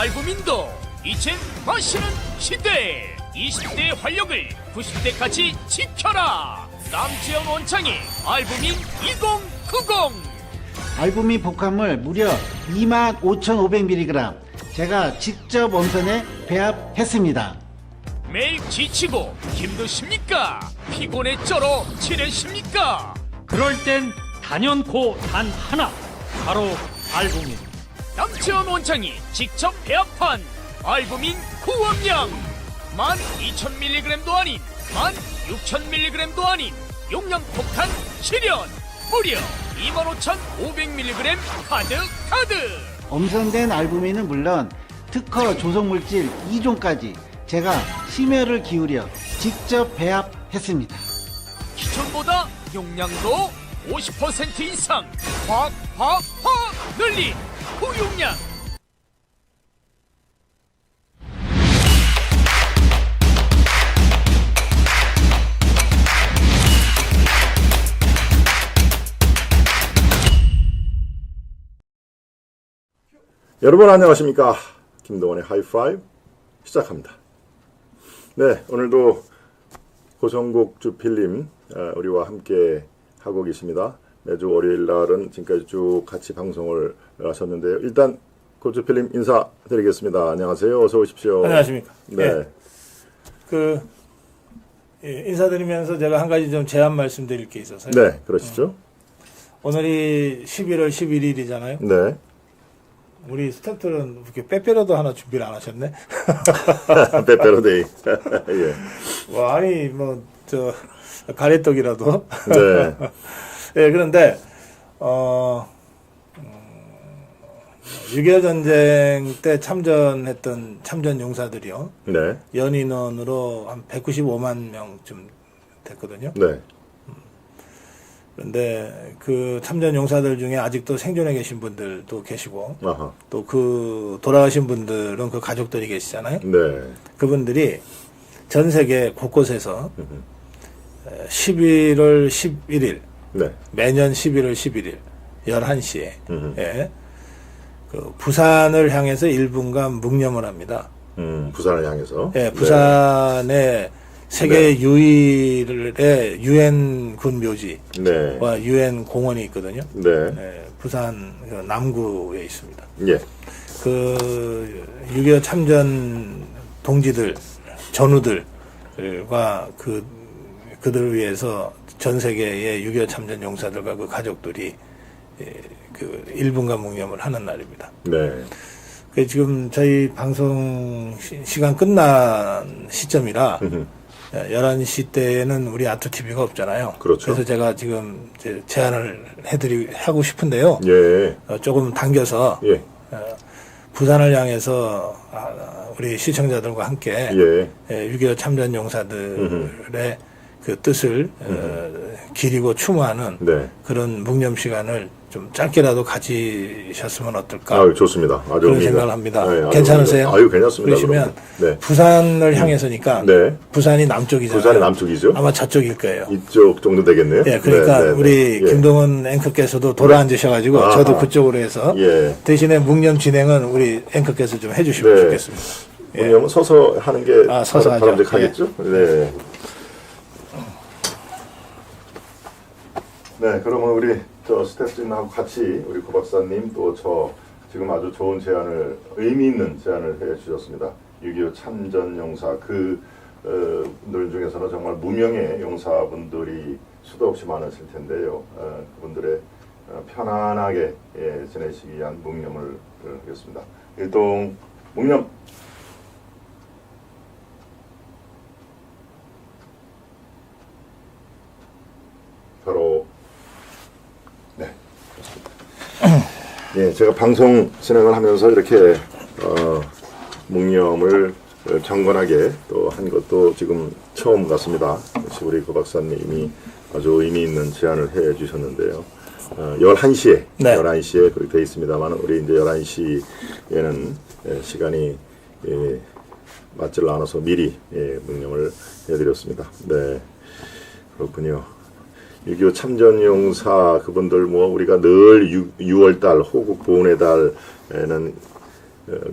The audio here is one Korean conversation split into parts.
알부민도 이젠 마시는 시대. 20대의 활력을 90대까지 지켜라. 남지영 원창의 알부민 2090. 알부민 복합물 무려 25,500mg 제가 직접 원편에 배합했습니다. 매일 지치고 힘드십니까? 피곤에 쩔어 지내십니까? 그럴 땐 단연코 단 하나, 바로 알부민. 남지원 원장이 직접 배합한 알부민 구원량 12,000mg도 아닌 16,000mg도 아닌 용량 폭탄 실현 무려 25,500mg 가득. 엄선된 알부민은 물론 특허 조성물질 2종까지 제가 심혈을 기울여 직접 배합했습니다. 기존보다 용량도 50% 이상 확 늘린 고용량. 여러분 안녕하십니까. 김동원의 하이파이브 시작합니다. 네, 오늘도 고성국 주필님 우리와 함께 하고 계십니다. 매주 월요일 날은 지금까지 쭉 같이 방송을 하셨는데요. 일단 고주필님 인사드리겠습니다. 안녕하세요. 어서 오십시오. 안녕하십니까. 네. 인사드리면서 제가 한 가지 좀 제안 말씀드릴 게 있어서요. 네, 그러시죠. 오늘이 11월 11일이잖아요. 네. 우리 스태프들은 이렇게 빼빼로도 하나 준비를 안 하셨네. 빼빼로데이. 예. 와, 아니 가래떡이라도. 네. 예, 그런데 6.25 전쟁 때 참전했던 참전 용사들이요. 네. 연인원으로 한 195만 명쯤 됐거든요. 네. 그런데 그 참전 용사들 중에 아직도 생존해 계신 분들도 계시고, 아하. 또 그 돌아가신 분들은 그 가족들이 계시잖아요. 네. 그분들이 전 세계 곳곳에서 11월 11일, 네. 매년 11월 11일 11시에 예, 그 부산을 향해서 1분간 묵념을 합니다. 부산을 향해서. 예, 부산의 세계 유일의 유엔 군 묘지와 네. 유엔 공원이 있거든요. 네. 예, 부산 그 남구에 있습니다. 예. 그 6.25 참전 동지들, 전우들과 그들을 위해서 전 세계의 6.25 참전 용사들과 그 가족들이 그 1분간 묵념을 하는 날입니다. 네. 그 지금 저희 방송 시간 끝난 시점이라 11시 때는 우리 아토TV가 없잖아요. 그렇죠. 그래서 제가 지금 제안을 하고 싶은데요. 예. 조금 당겨서 예. 부산을 향해서 우리 시청자들과 함께 예. 6.25 참전 용사들의 그 뜻을 기리고 추모하는 네. 그런 묵념 시간을 좀 짧게라도 가지셨으면 어떨까. 아유, 좋습니다. 아주 그런 의미가- 생각을 합니다. 네, 아주 괜찮으세요? 아유, 괜찮습니다. 그러시면 네. 부산을 향해서니까 네. 부산이 남쪽이잖아요. 부산이 남쪽이죠? 아마 저쪽일 거예요. 이쪽 정도 되겠네요. 예, 그러니까 네, 네, 우리 네. 김동원 앵커께서도 돌아앉으셔가지고 아하. 저도 그쪽으로 해서 예. 대신에 묵념 진행은 우리 앵커께서 좀 해주시면 네. 좋겠습니다. 왜냐면 서서 하는 게 서서 하죠. 바람직하겠죠? 네. 네, 그러면 우리 스태프진하고 같이 우리 고 박사님 또 지금 아주 좋은 제안을 의미 있는 제안을 해주셨습니다. 6.25 참전 용사 분들 중에서는 정말 무명의 용사분들이 수도 없이 많으실 텐데요. 그분들의 편안하게 지내시기 위한 묵념을 하겠습니다. 일동 묵념. 바로 네, 그렇습니다. 예, 제가 방송 진행을 하면서 이렇게 묵념을 경건하게 또 한 것도 지금 처음 같습니다. 역시 우리 고 박사님이 아주 의미 있는 제안을 해 주셨는데요. 11시에 네. 11시에 그렇게 되어 있습니다만 우리 이제 11시에는 시간이 맞질 않아서 미리 묵념을 해드렸습니다. 네, 그렇군요. 6.25 참전용사 그분들 우리가 늘 6월달 호국 보훈의 달에는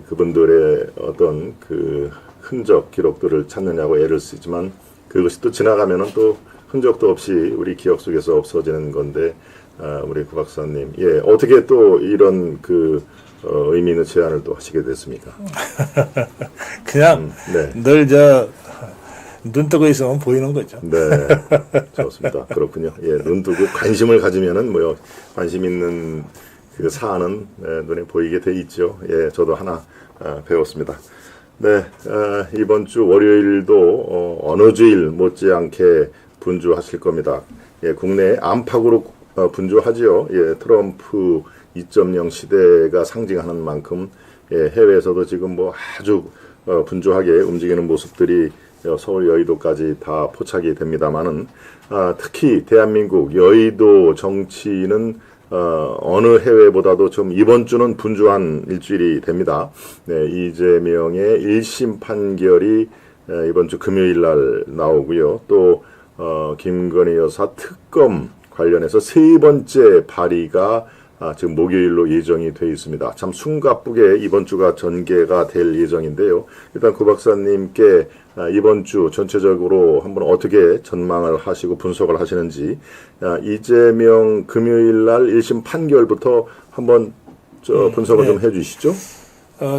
그분들의 어떤 그 흔적 기록들을 찾느냐고 애를 쓰지만 그것이 또 지나가면은 또 흔적도 없이 우리 기억 속에서 없어지는 건데 우리 구 박사님 예 어떻게 또 이런 그 의미 있는 제안을 또 하시게 됐습니까? 그냥 네. 늘 눈 뜨고 있으면 보이는 거죠. 네, 좋습니다. 그렇군요. 예, 눈 뜨고 관심을 가지면은 뭐요 관심 있는 그 사안은 눈에 보이게 돼 있죠. 예, 저도 하나 배웠습니다. 네, 이번 주 월요일도 어느 주일 못지않게 분주하실 겁니다. 예, 국내 안팎으로 분주하지요. 예, 트럼프 2.0 시대가 상징하는 만큼 예, 해외에서도 지금 뭐 아주 분주하게 움직이는 모습들이 서울 여의도까지 다 포착이 됩니다만은 특히 대한민국 여의도 정치는 어느 해외보다도 좀 이번 주는 분주한 일주일이 됩니다. 네, 이재명의 1심 판결이 이번 주 금요일 날 나오고요. 또 김건희 여사 특검 관련해서 세 번째 발의가 지금 목요일로 예정이 되어 있습니다. 참 숨가쁘게 이번 주가 전개가 될 예정인데요. 일단 구 박사님께 이번 주 전체적으로 한번 어떻게 전망을 하시고 분석을 하시는지 이재명 금요일 날 1심 판결부터 한번 분석을 좀 해주시죠.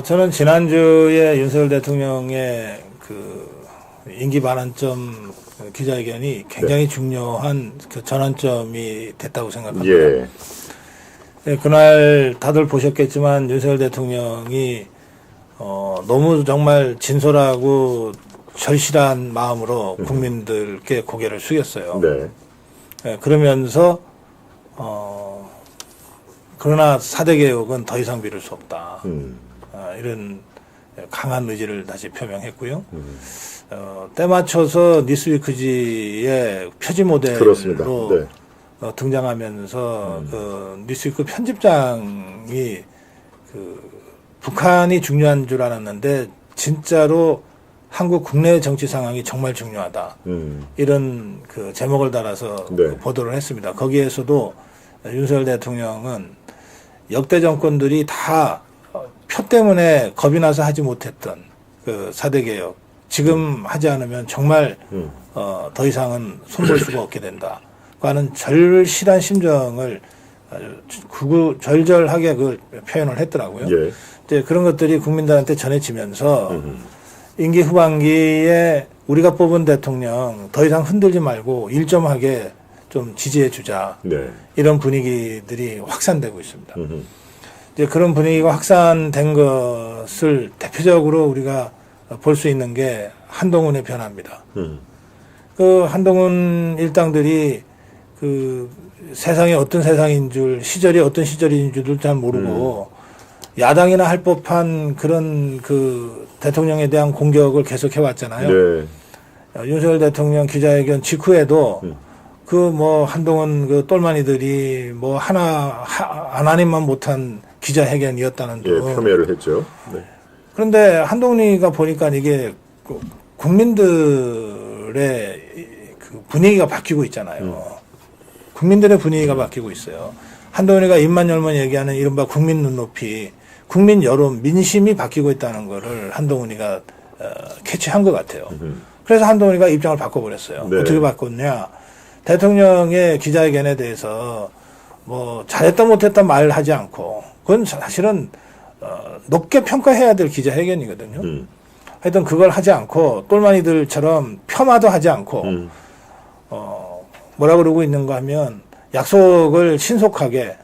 저는 지난주에 윤석열 대통령의 그 임기 반환점 기자회견이 굉장히 중요한 그 전환점이 됐다고 생각합니다. 예. 네, 그날 다들 보셨겠지만 윤석열 대통령이 너무 정말 진솔하고 절실한 마음으로 국민들께 고개를 숙였어요. 네. 네, 그러면서 그러나 4대 개혁은 더 이상 미룰 수 없다. 이런 강한 의지를 다시 표명했고요. 때 맞춰서 니스위크지의 표지 모델로 그렇습니다. 네. 등장하면서 그 뉴스위크 편집장이 그 북한이 중요한 줄 알았는데 진짜로 한국 국내 정치 상황이 정말 중요하다. 이런 그 제목을 달아서 네. 그 보도를 했습니다. 거기에서도 윤석열 대통령은 역대 정권들이 다 표 때문에 겁이 나서 하지 못했던 그 4대 개혁 지금 하지 않으면 정말 더 이상은 손볼 수가 없게 된다. 하는 절실한 심정을 아주 절절하게 그 표현을 했더라고요. 예. 이제 그런 것들이 국민들한테 전해지면서 임기 후반기에 우리가 뽑은 대통령 더 이상 흔들지 말고 일점하게 좀 지지해 주자. 네. 이런 분위기들이 확산되고 있습니다. 이제 그런 분위기가 확산된 것을 대표적으로 우리가 볼 수 있는 게 한동훈의 변화입니다. 그 한동훈 일당들이 그 세상이 어떤 세상인 줄, 시절이 어떤 시절인 줄도 잘 모르고 야당이나 할 법한 그런 그 대통령에 대한 공격을 계속 해왔잖아요. 네. 윤석열 대통령 기자회견 직후에도 그 뭐 한동훈 그 똘마니들이 뭐 하나님만 못한 기자회견이었다는 예, 등. 폄훼를 했죠. 네. 그런데 한동훈이가 보니까 이게 국민들의 그 분위기가 바뀌고 있잖아요. 국민들의 분위기가 바뀌고 있어요. 한동훈이가 입만 열면 얘기하는 이른바 국민 눈높이, 국민 여론, 민심이 바뀌고 있다는 거를 한동훈이가 캐치한 것 같아요. 그래서 한동훈이가 입장을 바꿔버렸어요. 네. 어떻게 바꿨냐. 대통령의 기자회견에 대해서 뭐 잘했다 못했다 말하지 않고 그건 사실은 높게 평가해야 될 기자회견이거든요. 하여튼 그걸 하지 않고 똘마니들처럼 폄하도 하지 않고 뭐라 그러고 있는가 하면 약속을 신속하게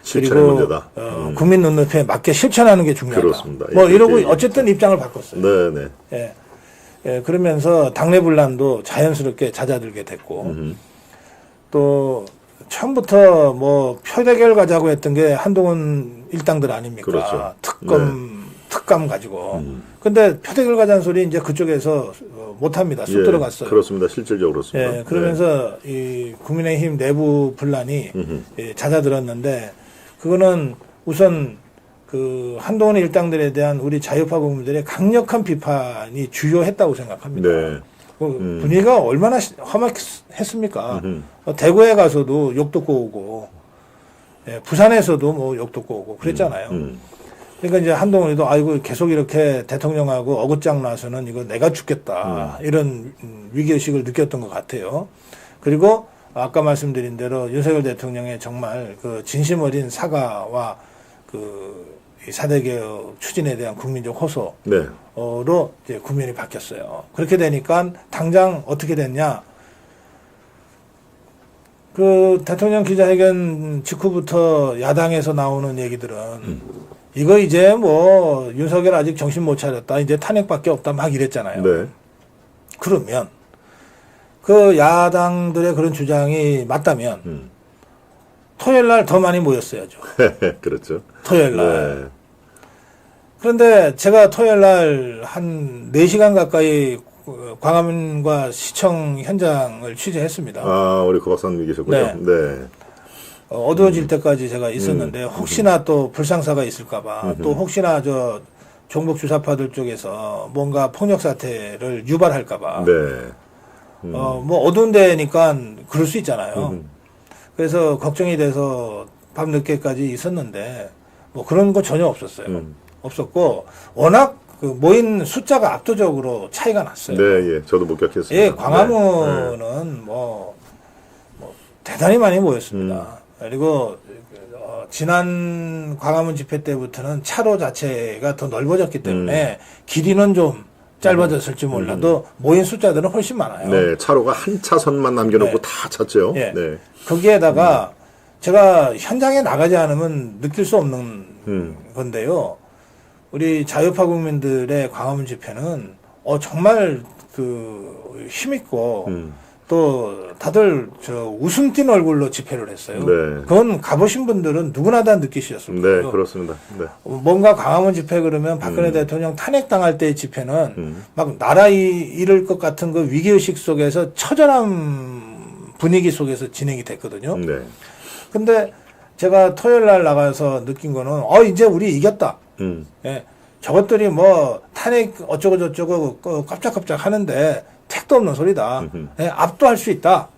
실천의 그리고 문제다. 국민 눈높이에 맞게 실천하는 게 중요하다. 그렇습니다. 뭐 예, 이러고 예, 어쨌든 입장을 바꿨어요. 네네. 예. 예, 그러면서 당내 분란도 자연스럽게 잦아들게 됐고 또 처음부터 뭐 표대결 가자고 했던 게 한동훈 일당들 아닙니까? 그렇죠. 특감 가지고. 근데 표대결 가자는 소리 이제 그쪽에서 못 합니다. 쑥 예, 들어갔어요. 그렇습니다. 실질적으로 그렇습니다. 예, 그러면서 이 국민의힘 내부 분란이 예, 잦아들었는데 그거는 우선 그 한동훈 일당들에 대한 우리 자유파 국민들의 강력한 비판이 주요했다고 생각합니다. 네. 그 분위기가 얼마나 험악했습니까? 대구에 가서도 욕 듣고 오고, 예, 부산에서도 뭐 욕 듣고 오고 그랬잖아요. 그러니까 이제 한동훈이도 아이고 계속 이렇게 대통령하고 어긋장 나서는 이거 내가 죽겠다 이런 위기의식을 느꼈던 것 같아요. 그리고 아까 말씀드린 대로 윤석열 대통령의 정말 그 진심 어린 사과와 그 이 4대 개혁 추진에 대한 국민적 호소로 네. 이제 국면이 바뀌었어요. 그렇게 되니까 당장 어떻게 됐냐? 그 대통령 기자회견 직후부터 야당에서 나오는 얘기들은 이거 이제 뭐 윤석열 아직 정신 못 차렸다. 이제 탄핵밖에 없다. 막 이랬잖아요. 네. 그러면 그 야당들의 그런 주장이 맞다면 토요일 날 더 많이 모였어야죠. 그렇죠. 토요일 날. 네. 그런데 제가 토요일 날 한 4시간 가까이 광화문과 시청 현장을 취재했습니다. 아, 우리 그 박사님이 계셨군요. 네. 네. 어두워질 때까지 제가 있었는데 혹시나 또 불상사가 있을까봐 또 혹시나 저 종북 주사파들 쪽에서 뭔가 폭력 사태를 유발할까봐 네. 뭐 어두운 데니까 그럴 수 있잖아요. 그래서 걱정이 돼서 밤 늦게까지 있었는데 뭐 그런 거 전혀 없었어요. 없었고 워낙 그 모인 숫자가 압도적으로 차이가 났어요. 네, 예. 저도 목격했습니다. 예, 광화문은 뭐 대단히 많이 모였습니다. 그리고 지난 광화문 집회 때부터는 차로 자체가 더 넓어졌기 때문에 길이는 좀 짧아졌을지 몰라도 모인 숫자들은 훨씬 많아요. 네, 차로가 한 차선만 남겨놓고 네. 다 찼죠. 예. 네. 거기에다가 제가 현장에 나가지 않으면 느낄 수 없는 건데요. 우리 자유파 국민들의 광화문 집회는 정말 그 힘있고 또 다들 저 웃음 띤 얼굴로 집회를 했어요. 네. 그건 가보신 분들은 누구나 다 느끼셨을 거예요. 네, 그렇습니다. 네. 뭔가 광화문 집회 그러면 박근혜 대통령 탄핵당할 때의 집회는 막 나라 잃을 것 같은 그 위기의식 속에서 처절한 분위기 속에서 진행이 됐거든요. 네. 근데 제가 토요일 날 나가서 느낀 거는 이제 우리 이겼다. 예. 저것들이 뭐 탄핵 어쩌고 저쩌고 깜짝깜짝 하는데 택도 없는 소리다. 예, 압도할 수 있다.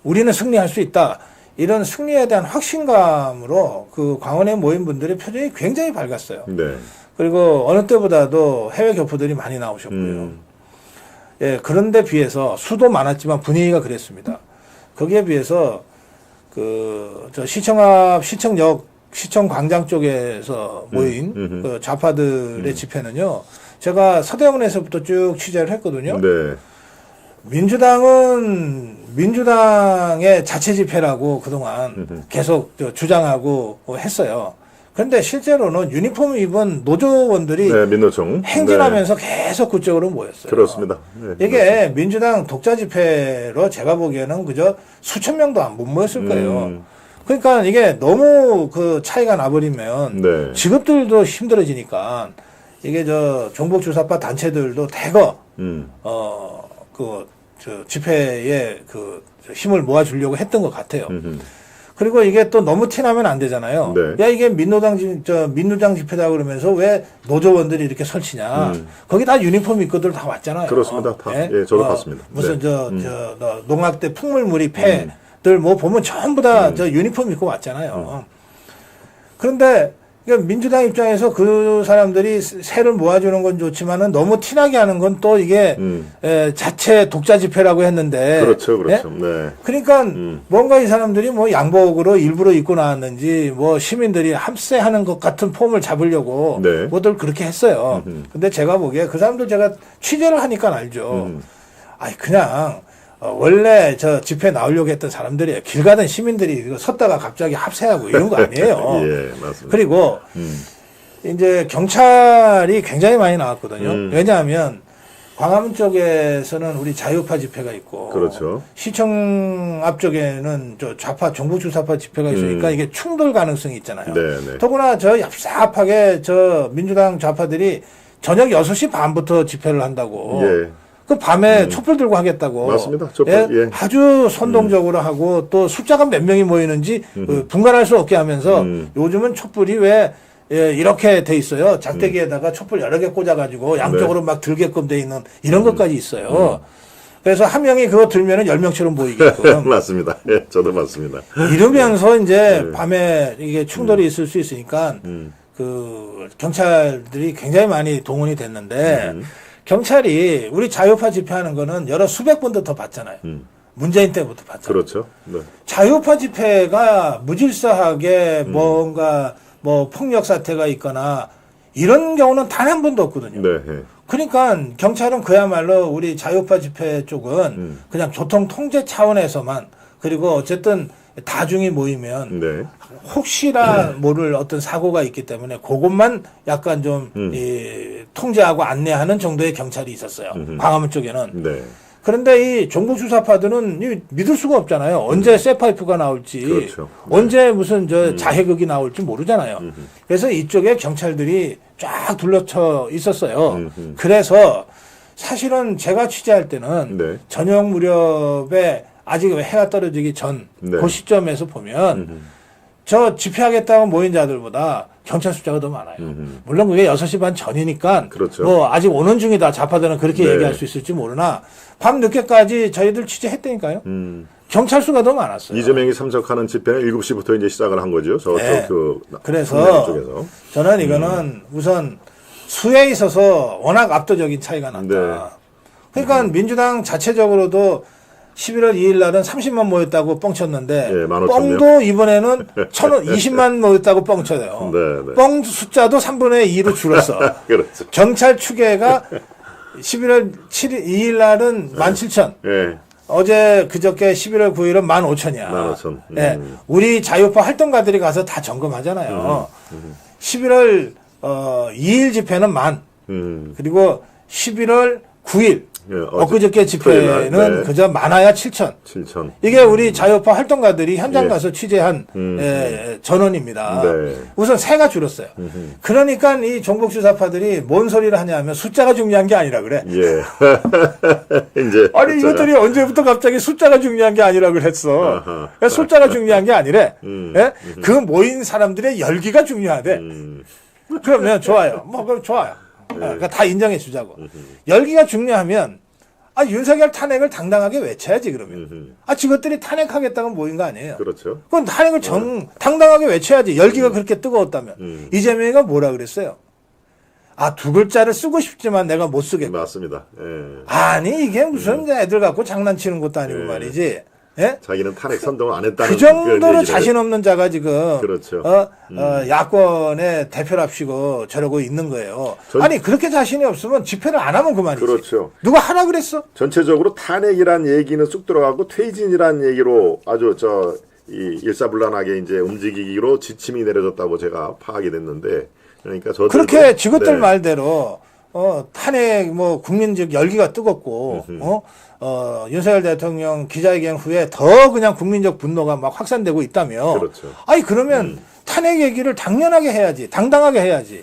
우리는 승리할 수 있다. 이런 승리에 대한 확신감으로 그 광화문에 모인 분들의 표정이 굉장히 밝았어요. 네. 그리고 어느 때보다도 해외 교포들이 많이 나오셨고요. 예, 그런데 비해서 수도 많았지만 분위기가 그랬습니다. 거기에 비해서 저 시청 앞 시청역 시청 광장 쪽에서 모인 그 좌파들의 집회는요. 제가 서대문에서부터 쭉 취재를 했거든요. 네. 민주당은 민주당의 자체 집회라고 그동안 계속 주장하고 했어요. 그런데 실제로는 유니폼 입은 노조원들이 네, 민노총. 행진하면서 계속 그쪽으로 모였어요. 그렇습니다. 네, 이게 민주당 독자 집회로 제가 보기에는 그저 수천 명도 못 모였을 거예요. 그러니까 이게 너무 그 차이가 나버리면 네. 직업들도 힘들어지니까 이게 저 종북 주사파 단체들도 대거 저 집회에 힘을 모아주려고 했던 것 같아요. 그리고 이게 또 너무 티나면 안 되잖아요. 네. 야, 이게 민노당 집회다 그러면서 왜 노조원들이 이렇게 설치냐. 거기 다 유니폼 입고들 다 왔잖아요. 그렇습니다. 다. 예, 저도 봤습니다. 무슨 네. 농악대 풍물무리 패들 뭐 보면 전부 다 저 유니폼 입고 왔잖아요. 그런데 그러니까 민주당 입장에서 그 사람들이 세를 모아주는 건 좋지만은 너무 티나게 하는 건 또 이게 자체 독자 집회라고 했는데 그렇죠, 그렇죠. 예? 네. 그러니까 뭔가 이 사람들이 뭐 양복으로 일부러 입고 나왔는지 뭐 시민들이 합세하는 것 같은 폼을 잡으려고 네. 뭐들 그렇게 했어요. 근데 제가 보기에 그 사람들 제가 취재를 하니까 알죠. 아니 그냥 원래 저 집회 나오려고 했던 사람들이 길 가던 시민들이 섰다가 갑자기 합세하고 이런 거 아니에요. 예, 맞습니다. 그리고 이제 경찰이 굉장히 많이 나왔거든요. 왜냐하면 광화문 쪽에서는 우리 자유파 집회가 있고, 그렇죠. 시청 앞쪽에는 저 좌파 종북 주사파 집회가 있으니까 이게 충돌 가능성이 있잖아요. 네, 네. 더구나 저 얍삽하게 저 민주당 좌파들이 저녁 6시 반부터 집회를 한다고. 예. 그 밤에 촛불 들고 하겠다고. 맞습니다. 촛불, 예. 아주 선동적으로 하고 또 숫자가 몇 명이 모이는지 분간할 수 없게 하면서 요즘은 촛불이 왜 이렇게 돼 있어요. 작대기에다가 촛불 여러 개 꽂아가지고 양쪽으로 막 들게끔 돼 있는 이런 것까지 있어요. 그래서 한 명이 그거 들면은 10명처럼 보이게끔. 맞습니다. 예, 저도 맞습니다. 이러면서 이제 밤에 이게 충돌이 있을 수 있으니까 그 경찰들이 굉장히 많이 동원이 됐는데 경찰이 우리 자유파 집회하는 거는 여러 수백 번도 더 봤잖아요. 문재인 때부터 봤잖아요. 그렇죠. 네. 자유파 집회가 무질서하게 뭔가 뭐 폭력 사태가 있거나 이런 경우는 단 한 번도 없거든요. 네. 그러니까 경찰은 그야말로 우리 자유파 집회 쪽은 그냥 교통 통제 차원에서만 그리고 어쨌든 다중이 모이면 네. 혹시나 모를 어떤 사고가 있기 때문에 그것만 약간 좀 통제하고 안내하는 정도의 경찰이 있었어요. 광화문 쪽에는. 네. 그런데 이 종북 수사파들은 믿을 수가 없잖아요. 언제 쇠파이프가 나올지, 그렇죠. 언제 무슨 저 자해극이 나올지 모르잖아요. 그래서 이쪽에 경찰들이 쫙 둘러쳐 있었어요. 그래서 사실은 제가 취재할 때는 네. 저녁 무렵에 아직 해가 떨어지기 전 네. 그 시점에서 보면 저 집회하겠다고 모인 자들보다 경찰 숫자가 더 많아요. 물론 그게 6시 반 전이니까 그렇죠. 뭐 아직 오는 중이다. 좌파들은 그렇게 네. 얘기할 수 있을지 모르나 밤 늦게까지 저희들 취재했다니까요. 경찰 수가 더 많았어요. 이재명이 참석하는 집회는 7시부터 이제 시작을 한 거죠. 저쪽 네. 그 그래서 쪽에서. 저는 이거는 우선 수에 있어서 워낙 압도적인 차이가 났다. 네. 그러니까 민주당 자체적으로도 11월 2일 날은 30만 모였다고 뻥쳤는데 예, 15,000명. 뻥도 이번에는 20만 모였다고 뻥쳐요. 네, 네. 뻥 숫자도 3분의 2로 줄었어. 그렇죠. 경찰 추계가 11월 7일 2일 날은 17,000. 예. 어제 그저께 11월 9일은 15,000이야. 15,000. 예. 우리 자유파 활동가들이 가서 다 점검하잖아요. 11월 2일 집회는 10,000. 그리고 11월 9일 예, 엊그저께 집회는 토요일 날, 네. 그저 많아야 7,000. 7,000. 이게 우리 자유파 활동가들이 현장 예. 가서 취재한 전원입니다. 네. 우선 새가 줄었어요. 그러니까 이 종북주사파들이 뭔 소리를 하냐면 숫자가 중요한 게 아니라 그래. 예. 이제 아니 이것들이 언제부터 갑자기 숫자가 중요한 게 아니라 그랬어. 그러니까 숫자가 중요한 게 아니래. 예? 그 모인 사람들의 열기가 중요하대. 그러면 좋아요. 뭐 그럼 좋아요. 그러니까 다 인정해 주자고. 열기가 중요하면 윤석열 탄핵을 당당하게 외쳐야지 그러면. 저것들이 탄핵하겠다고 모인 거 아니에요. 그렇죠. 그건 탄핵을 당당하게 외쳐야지. 열기가 그렇게 뜨거웠다면. 이재명이가 뭐라 그랬어요? 두 글자를 쓰고 싶지만 내가 못 쓰겠다. 맞습니다. 예. 아니 이게 무슨 애들 갖고 장난치는 것도 아니고 예. 말이지. 예? 자기는 탄핵 선동을 안 했다는 그 정도로 그런 얘기를 자신 없는 자가 지금 그렇죠. 야권의 대표랍시고 저러고 있는 거예요. 아니 그렇게 자신이 없으면 집회를 안 하면 그만이지. 그렇죠. 누가 하라 그랬어? 전체적으로 탄핵이란 얘기는 쑥 들어가고 퇴진이란 얘기로 아주 이 일사불란하게 이제 움직이기로 지침이 내려졌다고 제가 파악이 됐는데 그러니까 저도 그렇게 지것들 네. 말대로 탄핵 뭐 국민적 열기가 뜨겁고 윤석열 대통령 기자회견 후에 더 그냥 국민적 분노가 막 확산되고 있다며. 그렇죠. 그러면 탄핵 얘기를 당연하게 해야지. 당당하게 해야지.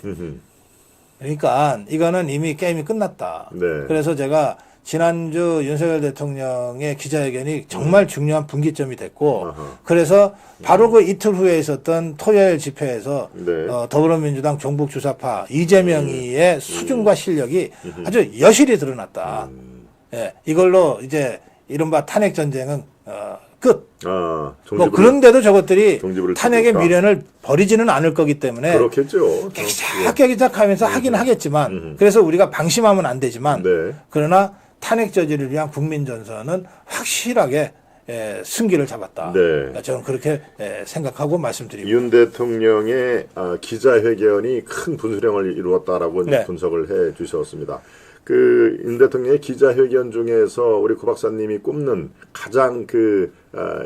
그러니까 이거는 이미 게임이 끝났다. 네. 그래서 제가 지난주 윤석열 대통령의 기자회견이 정말 중요한 분기점이 됐고 그래서 바로 그 이틀 후에 있었던 토요일 집회에서 네. 더불어민주당 종북주사파 이재명이의 수준과 실력이 아주 여실히 드러났다. 예, 이걸로 이제 이른바 탄핵 전쟁은 끝. 뭐 그런데도 저것들이 종지부를 탄핵의 찍을까? 미련을 버리지는 않을 거기 때문에 그렇겠죠. 깨기작하면서 하긴 하겠지만 그래서 우리가 방심하면 안 되지만 네. 그러나 탄핵 저지를 위한 국민 전선은 확실하게 승기를 잡았다. 네. 저는 그렇게 생각하고 말씀드립니다. 윤 대통령의 기자회견이 큰 분수령을 이루었다라고 네. 분석을 해 주셨습니다. 그 윤 대통령의 기자회견 중에서 우리 구 박사님이 꼽는 가장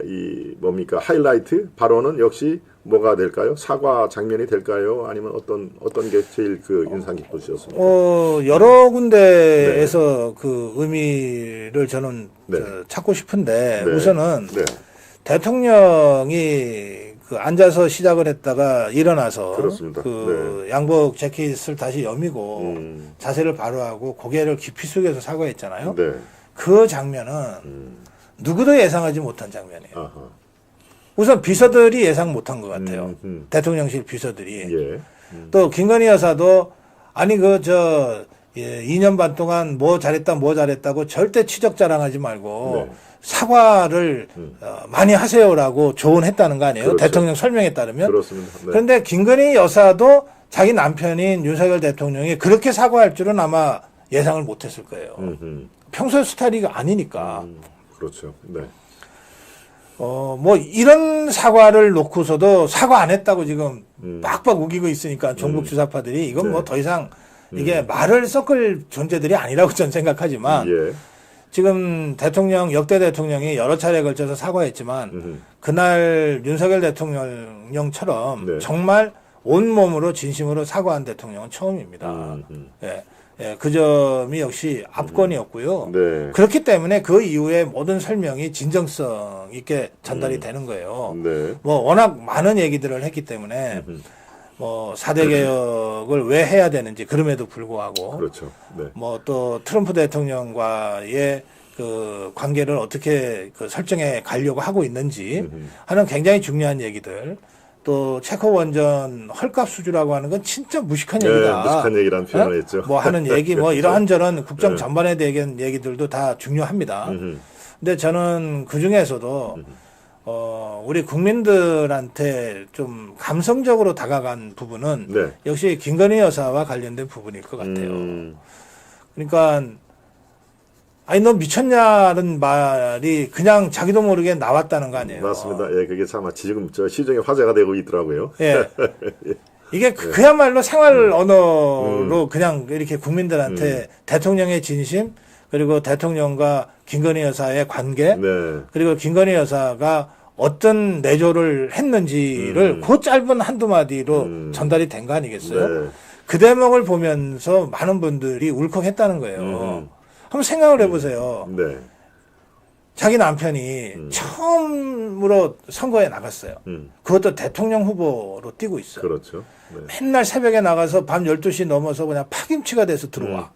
이 뭡니까 하이라이트 발언은 역시 뭐가 될까요? 사과 장면이 될까요? 아니면 어떤 게 제일 인상 깊으셨습니까? 여러 군데에서 그 의미를 저는 네. 찾고 싶은데 네. 우선은 네. 대통령이 앉아서 시작을 했다가 일어나서 그렇습니다. 네. 양복 재킷을 다시 여미고 자세를 바로 하고 고개를 깊이 숙여서 사과했잖아요. 네. 그 장면은 누구도 예상하지 못한 장면이에요. 아하. 우선 비서들이 예상 못한 것 같아요. 대통령실 비서들이. 예. 또 김건희 여사도 2년 반 동안 뭐 잘했다고 절대 치적 자랑하지 말고 네. 사과를 많이 하세요라고 조언했다는 거 아니에요? 그렇죠. 대통령 설명에 따르면. 그렇습니다. 네. 그런데 김건희 여사도 자기 남편인 윤석열 대통령이 그렇게 사과할 줄은 아마 예상을 못했을 거예요. 평소의 스타일이 아니니까. 그렇죠. 네. 뭐 이런 사과를 놓고서도 사과 안 했다고 지금 빡빡 우기고 있으니까 종북 주사파들이 이건 네. 뭐 더 이상 이게 말을 섞을 존재들이 아니라고 저는 생각하지만 예. 지금 역대 대통령이 여러 차례에 걸쳐서 사과했지만 그날 윤석열 대통령처럼 네. 정말 온몸으로 진심으로 사과한 대통령은 처음입니다. 예. 예, 그 점이 역시 압권이었고요. 네. 그렇기 때문에 그 이후에 모든 설명이 진정성 있게 전달이 되는 거예요. 네. 뭐 워낙 많은 얘기들을 했기 때문에 뭐 4대 개혁을 왜 해야 되는지 그럼에도 불구하고 그렇죠. 네. 뭐 또 트럼프 대통령과의 그 관계를 어떻게 그 설정해 가려고 하고 있는지 하는 굉장히 중요한 얘기들. 또 체코 원전 헐값 수주라고 하는 건 진짜 무식한 네, 얘기다. 무식한 얘기라는 표현을 했죠. 뭐 하는 얘기, 뭐 그렇죠. 이러한저런 국정 네. 전반에 대한 얘기들도 다 중요합니다. 근데 저는 그 중에서도 우리 국민들한테 좀 감성적으로 다가간 부분은 네. 역시 김건희 여사와 관련된 부분일 것 같아요. 그러니까 아니 너 미쳤냐는 말이 그냥 자기도 모르게 나왔다는 거 아니에요. 맞습니다. 예, 그게 참 지금 저 시중에 화제가 되고 있더라고요. 예. 이게 그야말로 생활 언어로 그냥 이렇게 국민들한테 대통령의 진심 그리고 대통령과 김건희 여사의 관계 네. 그리고 김건희 여사가 어떤 내조를 했는지를 그 짧은 한두 마디로 전달이 된 거 아니겠어요? 네. 그 대목을 보면서 많은 분들이 울컥했다는 거예요. 한번 생각을 해보세요. 네. 자기 남편이 처음으로 선거에 나갔어요. 그것도 대통령 후보로 뛰고 있어요. 그렇죠. 네. 맨날 새벽에 나가서 밤 12시 넘어서 그냥 파김치가 돼서 들어와.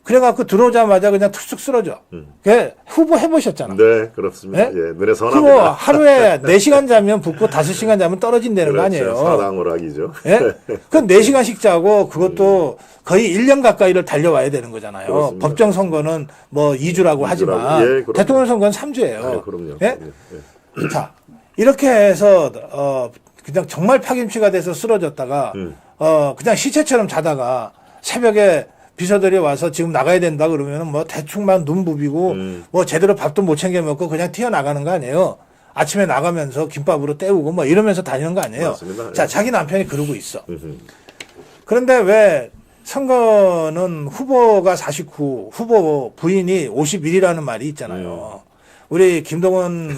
그래갖고 들어오자마자 그냥 툭툭 쓰러져. 그 후보 해보셨잖아. 네, 그렇습니다. 네? 예, 눈에 그거 선합니다. 하루에 4시간 자면 붓고 5시간 자면 떨어진다는 거 아니에요. 그렇죠. 사랑오락이죠. 예? 그건 4시간씩 자고 그것도 거의 1년 가까이를 달려와야 되는 거잖아요. 그렇습니다. 법정 선거는 뭐 2주라고 하지만 예, 그럼요. 대통령 선거는 3주예요. 아, 그럼요. 예? 예. 자, 이렇게 해서 그냥 정말 파김치가 돼서 쓰러졌다가 그냥 시체처럼 자다가 새벽에 비서들이 와서 지금 나가야 된다 그러면은 뭐 대충만 눈 부비고 뭐 제대로 밥도 못 챙겨 먹고 그냥 튀어나가는 거 아니에요. 아침에 나가면서 김밥으로 때우고 뭐 이러면서 다니는 거 아니에요. 맞습니다. 자, 자기 남편이 그러고 있어. 그런데 왜 선거는 후보가 49, 후보 부인이 51이라는 말이 있잖아요. 우리 김동원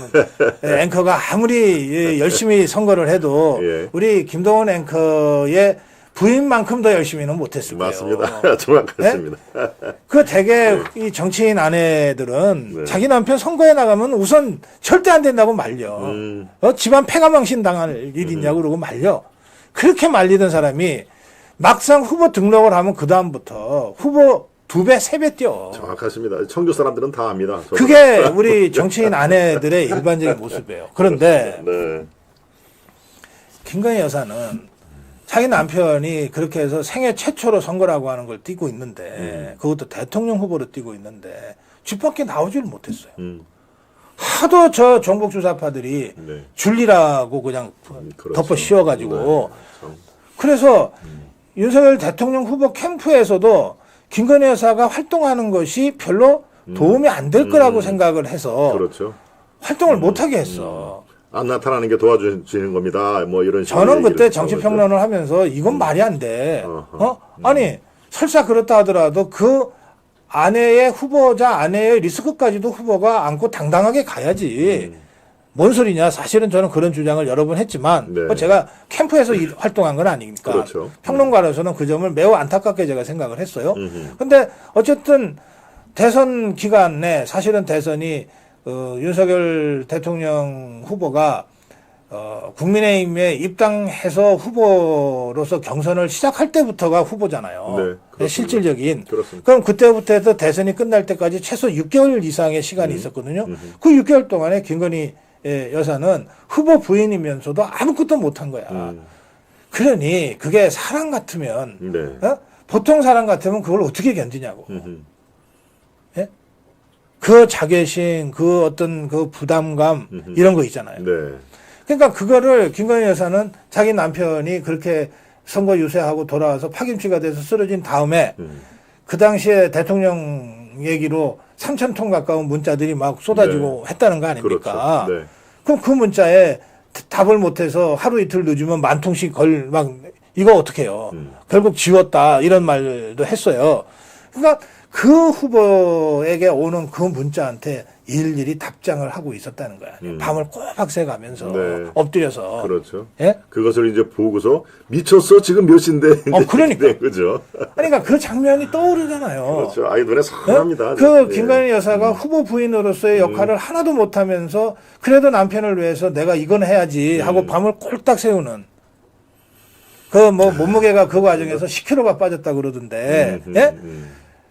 앵커가 아무리 열심히 선거를 해도 예. 우리 김동원 앵커의 부인만큼 더 열심히는 못했을 거예요. 맞습니다. 정확하십니다. 그 대개 이 정치인 아내들은 네. 자기 남편 선거에 나가면 우선 절대 안 된다고 말려. 집안 폐가망신 당할 일 있냐고 그러고 말려. 그렇게 말리던 사람이 막상 후보 등록을 하면 그 다음부터 후보 2배, 3배 뛰어. 정확하십니다. 청주 사람들은 다 압니다. 저도. 그게 우리 정치인 아내들의 일반적인 모습이에요. 그런데 네. 김건희 여사는 자기 남편이 그렇게 해서 생애 최초로 선거라고 하는 걸 뛰고 있는데 그것도 대통령 후보로 뛰고 있는데 집 밖에 나오지를 못했어요. 하도 저 정복주사파들이 네. 줄리라고 그냥 그렇죠. 덮어 씌워가지고 네. 참. 그래서 윤석열 대통령 후보 캠프에서도 김건희 여사가 활동하는 것이 별로 도움이 안 될 거라고 생각을 해서 그렇죠. 활동을 못하게 했어. 안 나타나는 게 도와주시는 겁니다. 뭐 이런 식으로 저는 얘기를 그때 하죠. 정치평론을 하면서 이건 말이 안 돼. 어허. 아니 설사 그렇다 하더라도 그 아내의 후보자 아내의 리스크까지도 후보가 안고 당당하게 가야지. 뭔 소리냐. 사실은 저는 그런 주장을 여러 번 했지만 네. 뭐 제가 캠프에서 활동한 건 아니니까 그렇죠. 평론가로서는 그 점을 매우 안타깝게 제가 생각을 했어요. 근데 어쨌든 대선 기간에 사실은 대선이 윤석열 대통령 후보가 국민의힘에 입당해서 후보로서 경선을 시작할 때부터가 후보잖아요. 네, 그렇습니다. 실질적인. 그렇습니다. 그럼 그때부터 해서 대선이 끝날 때까지 최소 6개월 이상의 시간이 있었거든요. 그 6개월 동안에 김건희 여사는 후보 부인이면서도 아무것도 못한 거야. 그러니 그게 사람 같으면 네. 보통 사람 같으면 그걸 어떻게 견디냐고. 예? 그 자괴심, 그 어떤 그 부담감 이런 거 있잖아요. 네. 그러니까 그거를 김건희 여사는 자기 남편이 그렇게 선거 유세하고 돌아와서 파김치가 돼서 쓰러진 다음에 그 당시에 대통령 얘기로 3,000통 가까운 문자들이 막 쏟아지고 했다는 거 아닙니까? 그렇죠. 네. 그럼 그 문자에 답을 못해서 하루 이틀 늦으면 10,000통씩 이거 어떻게 해요? 결국 지웠다 이런 말도 했어요. 그러니까 그 후보에게 오는 그 문자한테 일일이 답장을 하고 있었다는 거야. 밤을 꼬박 새가면서 네. 엎드려서. 그렇죠. 예? 그것을 이제 보고서 미쳤어 지금 몇 시인데. 그러니까. 네, 그죠. 그러니까 그 장면이 떠오르잖아요. 그렇죠. 아이 눈에 선합니다. 그 김건희 여사가 후보 부인으로서의 역할을 하나도 못하면서 그래도 남편을 위해서 내가 이건 해야지 하고 밤을 꼴딱 새우는 그 뭐 몸무게가 그 과정에서 10kg가 빠졌다 그러던데 예?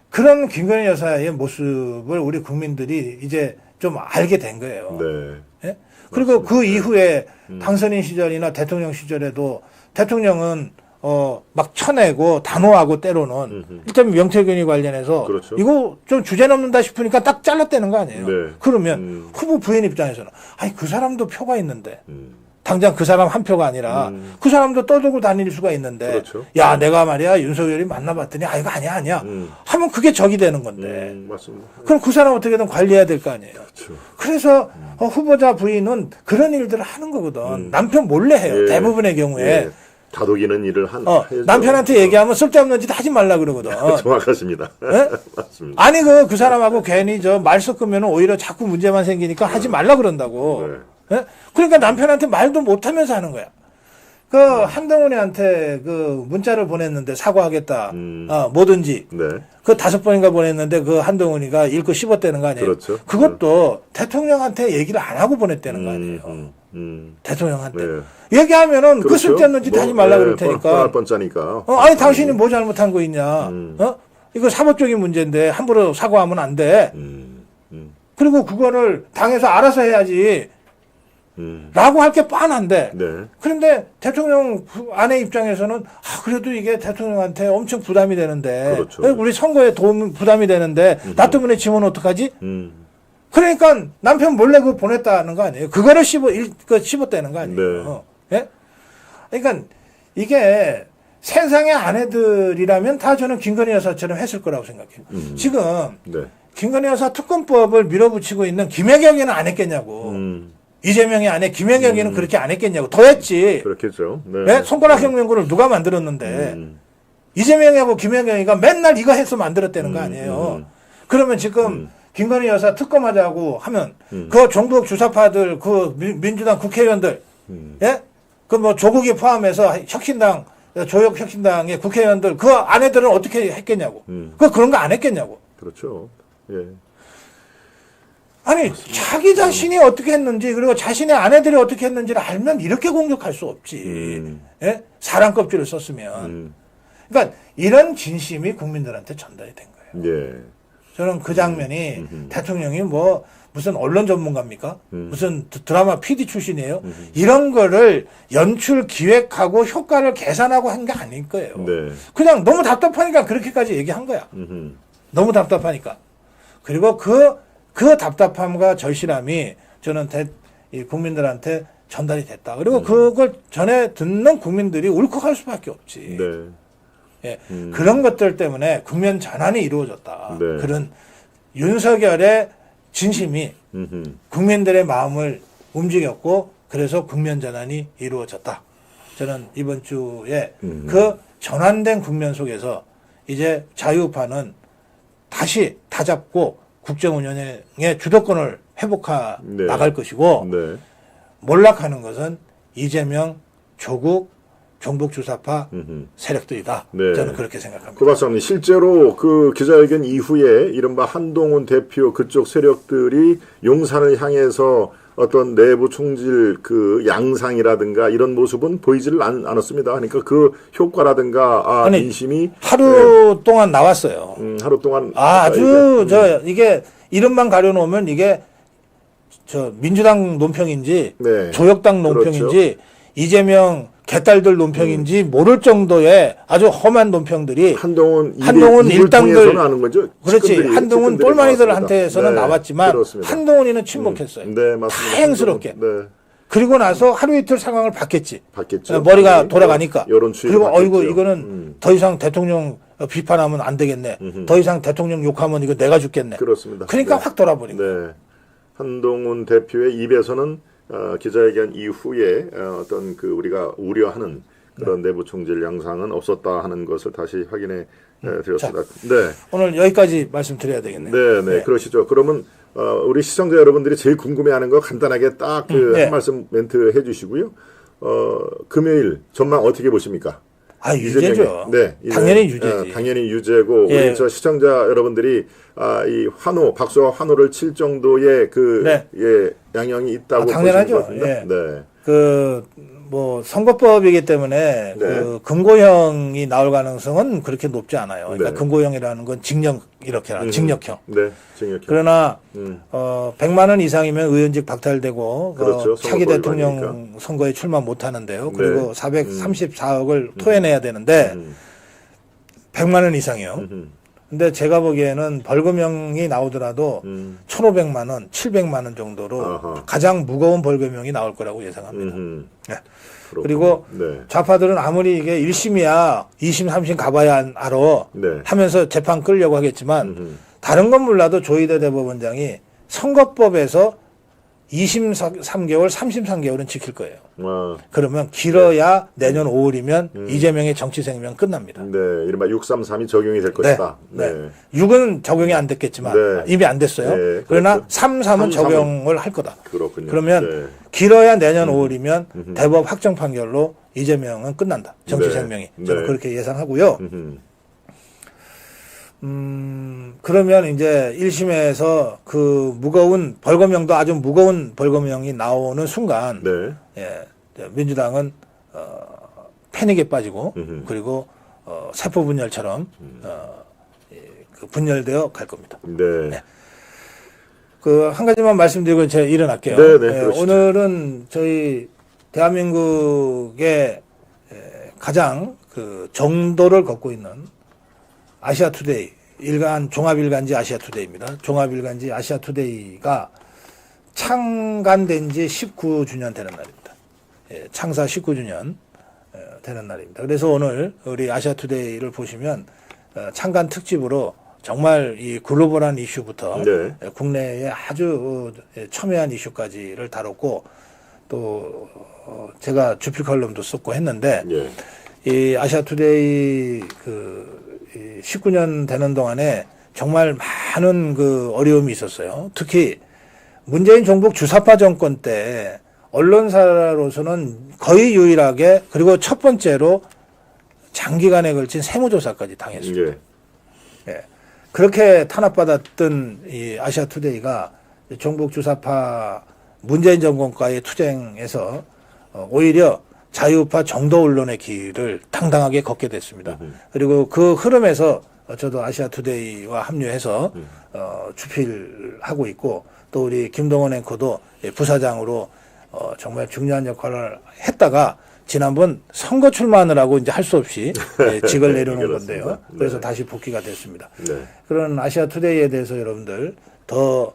그런 김건희 여사의 모습을 우리 국민들이 이제 좀 알게 된 거예요. 네. 예? 그리고 그 이후에 당선인 시절이나 대통령 시절에도 대통령은 막 쳐내고 단호하고 때로는 일단 명태균이 관련해서 그렇죠. 이거 좀 주제 넘는다 싶으니까 딱 잘랐다는 거 아니에요. 네. 그러면 후보 부인 입장에서는 아니 그 사람도 표가 있는데 당장 그 사람 한 표가 아니라 그 사람도 떠들고 다닐 수가 있는데 그렇죠. 야 내가 말이야 윤석열이 만나봤더니 이거 아니야 하면 그게 적이 되는 건데 맞습니다. 그럼 그 사람 어떻게든 관리해야 될 거 아니에요. 그렇죠. 그래서 후보자 부인은 그런 일들을 하는 거거든. 남편 몰래 해요. 예. 대부분의 경우에. 예. 다독이는 일을 해야죠. 남편한테 얘기하면 쓸데없는 짓 하지 말라 그러거든. 정확하십니다. 예? 맞습니다. 아니 그 사람하고 괜히 말 섞으면 오히려 자꾸 문제만 생기니까 하지 말라 그런다고. 네. 예? 그러니까 남편한테 말도 못하면서 하는 거야. 그 한동훈이한테 그 문자를 보냈는데 사과하겠다. 뭐든지. 네. 그 5번인가 보냈는데 그 한동훈이가 읽고 씹었다는 거 아니에요. 그렇죠. 그것도 대통령한테 얘기를 안 하고 보냈다는 거 아니에요. 대통령한테. 네. 얘기하면은 그 그렇죠. 쓸데없는 짓 하지 말라 그럴 테니까. 뻔할 뻔짜니까. 아니 당신이 뭐 잘못한 거 있냐. 이거 사법적인 문제인데 함부로 사과하면 안 돼. 그리고 그거를 당에서 알아서 해야지. 라고 할 게 뻔한데. 네. 그런데 대통령 아내 입장에서는 그래도 이게 대통령한테 엄청 부담이 되는데. 그렇죠. 우리 선거에 부담이 되는데 나 때문에 지면 어떡하지? 그러니까 남편 몰래 그거 보냈다는 거 아니에요. 그거를 씹었다는 거 아니에요. 예? 그러니까 이게 세상의 아내들이라면 다 저는 김건희 여사처럼 했을 거라고 생각해요. 지금 네. 김건희 여사 특검법을 밀어붙이고 있는 김혜경이는 안 했겠냐고. 이재명의 아내 김혜경이는 그렇게 안 했겠냐고. 더 했지. 그렇겠죠. 네. 네? 손가락혁명군을 누가 만들었는데 이재명하고 김혜경이가 맨날 이거 해서 만들었다는 거 아니에요. 그러면 지금 김건희 여사 특검하자고 하면 그 종북 주사파들 그 민주당 국회의원들 예? 그 뭐 조국이 포함해서 혁신당 조혁 혁신당의 국회의원들 그 아내들은 어떻게 했겠냐고. 그런 거 안 했겠냐고. 그렇죠. 예. 아니 자기 자신이 어떻게 했는지 그리고 자신의 아내들이 어떻게 했는지를 알면 이렇게 공격할 수 없지. 예? 사람 껍질을 썼으면. 그러니까 이런 진심이 국민들한테 전달이 된 거예요. 예. 저는 그 장면이 대통령이 뭐 무슨 언론 전문가입니까? 무슨 드라마 PD 출신이에요? 이런 거를 연출 기획하고 효과를 계산하고 한 게 아닐 거예요. 네. 그냥 너무 답답하니까 그렇게까지 얘기한 거야. 너무 답답하니까. 그리고 그 답답함과 절실함이 저는 이 국민들한테 전달이 됐다. 그리고 그걸 전에 듣는 국민들이 울컥할 수밖에 없지. 네. 예, 그런 것들 때문에 국면 전환이 이루어졌다. 네. 그런 윤석열의 진심이 국민들의 마음을 움직였고 그래서 국면 전환이 이루어졌다. 저는 이번 주에 그 전환된 국면 속에서 이제 자유파는 다시 다잡고 국정운영의 주도권을 회복해 네. 나갈 것이고 네. 몰락하는 것은 이재명, 조국, 종북주사파 세력들이다. 네. 저는 그렇게 생각합니다. 그 박사님 실제로 그 기자회견 이후에 이른바 한동훈 대표 그쪽 세력들이 용산을 향해서 어떤 내부 총질 그 양상이라든가 이런 모습은 보이지를 않았습니다. 그러니까 그 효과라든가 아니, 민심이 하루 동안 나왔어요. 하루 동안 아주 이게 이름만 가려놓으면 이게 민주당 논평인지 네. 조혁당 논평인지 그렇죠. 이재명 개딸들 논평인지 모를 정도의 아주 험한 논평들이 한동훈 일당들 하는 거죠. 그렇지 한동훈 똘마니들한테서는 네, 나왔지만 그렇습니다. 한동훈이는 침묵했어요. 네, 맞습니다. 다행스럽게. 네. 그리고 나서 하루 이틀 상황을 봤겠지. 봤겠죠. 머리가 네. 돌아가니까. 여론 추이를 그리고 어이구 봤겠죠. 이거는 더 이상 대통령 비판하면 안 되겠네. 더 이상 대통령 욕하면 이거 내가 죽겠네. 그렇습니다. 그러니까 네. 확 돌아버린 거예요. 네. 한동훈 대표의 입에서는 기자회견 이후에 어떤 그 우리가 우려하는 그런 내부 총질 양상은 없었다 하는 것을 다시 확인해 드렸습니다. 네. 오늘 여기까지 말씀드려야 되겠네요. 네, 네, 그러시죠. 그러면 우리 시청자 여러분들이 제일 궁금해하는 거 간단하게 딱 그 네. 한 말씀 멘트 해주시고요. 금요일 전망 어떻게 보십니까? 유죄죠. 네, 당연히 유죄지. 당연히 유죄고 예. 우리 저 시청자 여러분들이 이 환호, 박수와 환호를 칠 정도의 그 네. 양형이 있다고 당연하죠. 보시는 것 같은데. 예. 선거법이기 때문에 금고형이 나올 가능성은 그렇게 높지 않아요. 그러니까 네. 금고형이라는 건 징역 이렇게 징역형. 네, 징역형. 그러나 100만 원 이상이면 의원직 박탈되고 그렇죠. 차기 선거법 대통령 위반이니까. 선거에 출마 못 하는데요. 네. 그리고 434억을 토해내야 되는데 100만 원 이상이요. 근데 제가 보기에는 벌금형이 나오더라도 1,500만 원, 700만 원 정도로 아하. 가장 무거운 벌금형이 나올 거라고 예상합니다. 네. 그렇군요. 그리고 네. 좌파들은 아무리 이게 1심이야 2심, 3심 가봐야 알아 네. 하면서 재판 끌려고 하겠지만 다른 건 몰라도 조희대 대법원장이 선거법에서 2심 3개월, 3심 3개월은 지킬 거예요. 그러면 길어야 내년 5월이면 이재명의 정치 생명 끝납니다. 네, 이른바 633이 적용이 될 것이다. 네. 6은 적용이 안 됐겠지만 네. 이미 안 됐어요. 네, 그러나 그렇죠. 3, 3은 적용을 할 거다. 그렇군요. 그러면 네. 길어야 내년 5월이면 대법 확정 판결로 이재명은 끝난다. 정치 네. 생명이. 저는 네. 그렇게 예상하고요. 그러면 이제 1심에서 그 무거운 벌금형도 아주 무거운 벌금형이 나오는 순간 네. 민주당은 패닉에 빠지고 그리고 세포 분열처럼 그 분열되어 갈 겁니다. 네. 그 한 가지만 말씀드리고 제가 일어날게요. 네, 네, 그러시죠. 오늘은 저희 대한민국의 가장 그 정도를 걷고 있는 아시아투데이 종합일간지 아시아투데이입니다. 종합일간지 아시아투데이가 창간된 지 19주년 되는 날입니다. 창사 19주년 되는 날입니다. 그래서 오늘 우리 아시아투데이를 보시면 창간 특집으로 정말 이 글로벌한 이슈부터 네. 국내의 아주 첨예한 이슈까지를 다뤘고 또 제가 주필 컬럼도 썼고 했는데 예. 이 아시아투데이 19년 되는 동안에 정말 많은 그 어려움이 있었어요. 특히 문재인 정부 주사파 정권 때 언론사로서는 거의 유일하게 그리고 첫 번째로 장기간에 걸친 세무조사까지 당했습니다. 예. 그렇게 탄압받았던 이 아시아투데이가 종북 주사파 문재인 정권과의 투쟁에서 오히려 자유파 정도 언론의 길을 당당하게 걷게 됐습니다. 그리고 그 흐름에서 저도 아시아투데이와 합류해서 주필하고 있고 또 우리 김동원 앵커도 부사장으로 정말 중요한 역할을 했다가 지난번 선거 출마하느라고 이제 할 수 없이 직을 내려놓은 건데요. 그래서 네. 다시 복귀가 됐습니다. 네. 그런 아시아투데이에 대해서 여러분들 더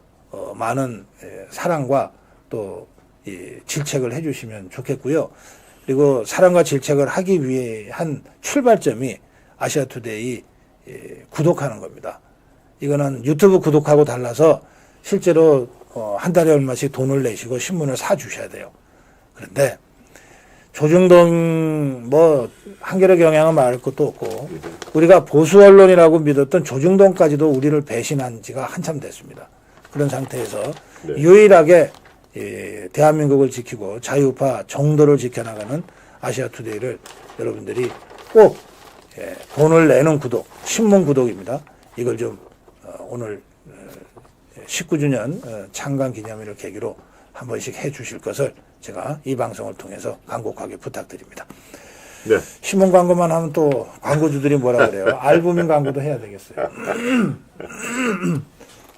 많은 사랑과 또 질책을 해주시면 좋겠고요. 그리고 사랑과 질책을 하기 위한 출발점이 아시아투데이 구독하는 겁니다. 이거는 유튜브 구독하고 달라서 실제로 한 달에 얼마씩 돈을 내시고 신문을 사주셔야 돼요. 그런데 조중동 한겨레 경향은 말할 것도 없고 우리가 보수 언론이라고 믿었던 조중동까지도 우리를 배신한 지가 한참 됐습니다. 그런 상태에서 네. 유일하게 대한민국을 지키고 자유파 정도를 지켜나가는 아시아투데이를 여러분들이 꼭 돈을 내는 구독, 신문 구독입니다. 이걸 좀 오늘 19주년 창간 기념일을 계기로 한 번씩 해 주실 것을 제가 이 방송을 통해서 간곡하게 부탁드립니다. 네. 신문 광고만 하면 또 광고주들이 뭐라 그래요? 알부민 광고도 해야 되겠어요.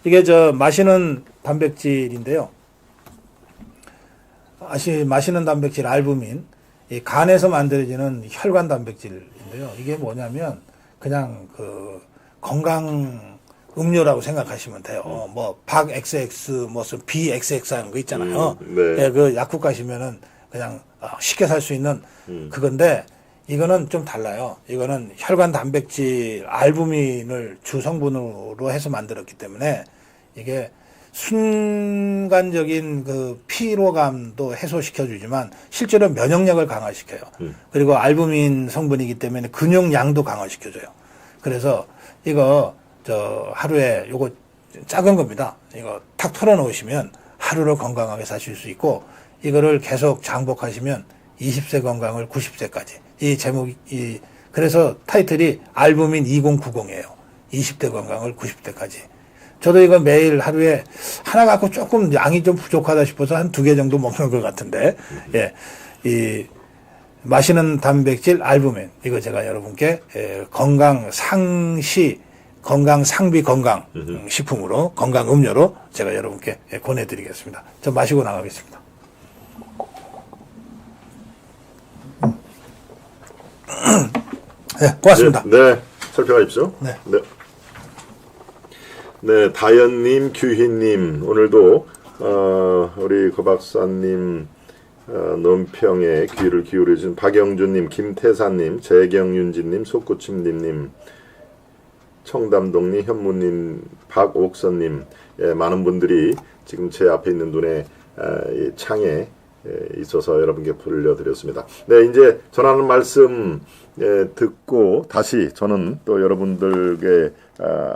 이게 마시는 단백질인데요. 마시는 단백질 알부민, 이 간에서 만들어지는 혈관 단백질인데요. 이게 뭐냐면 그냥 그 건강 음료라고 생각하시면 돼요. 뭐 박 XX 무슨 BXX 하는 거 있잖아요. 네. 예, 그 약국 가시면은 그냥 쉽게 살 수 있는 그건데 이거는 좀 달라요. 이거는 혈관 단백질 알부민을 주 성분으로 해서 만들었기 때문에 이게 순간적인 그 피로감도 해소시켜 주지만 실제로 면역력을 강화시켜요. 그리고 알부민 성분이기 때문에 근육량도 강화시켜 줘요. 그래서 이거 하루에 요거 작은 겁니다. 이거 탁 털어 놓으시면 하루를 건강하게 사실 수 있고 이거를 계속 장복하시면 20세 건강을 90세까지. 이 제목이 그래서 타이틀이 알부민 2090이에요. 20대 건강을 90대까지. 저도 이거 매일 하루에 하나 갖고 조금 양이 좀 부족하다 싶어서 한 2개 정도 먹는 것 같은데, 예, 이 마시는 단백질 알부민 이거 제가 여러분께 건강 상시 건강 상비 건강 식품으로 건강 음료로 제가 여러분께 권해드리겠습니다. 저 마시고 나가겠습니다. 네, 고맙습니다. 네, 살펴가십시오. 네. 네, 다현님, 규희님, 오늘도, 우리 고 박사님, 논평에 귀를 기울여주신 박영준님, 김태사님, 재경윤진님, 속구침님, 청담동님, 현무님, 박옥선님, 예, 많은 분들이 지금 제 앞에 있는 눈에, 이 창에 있어서 여러분께 불려드렸습니다. 네, 이제 전하는 말씀 듣고 다시 저는 또 여러분들께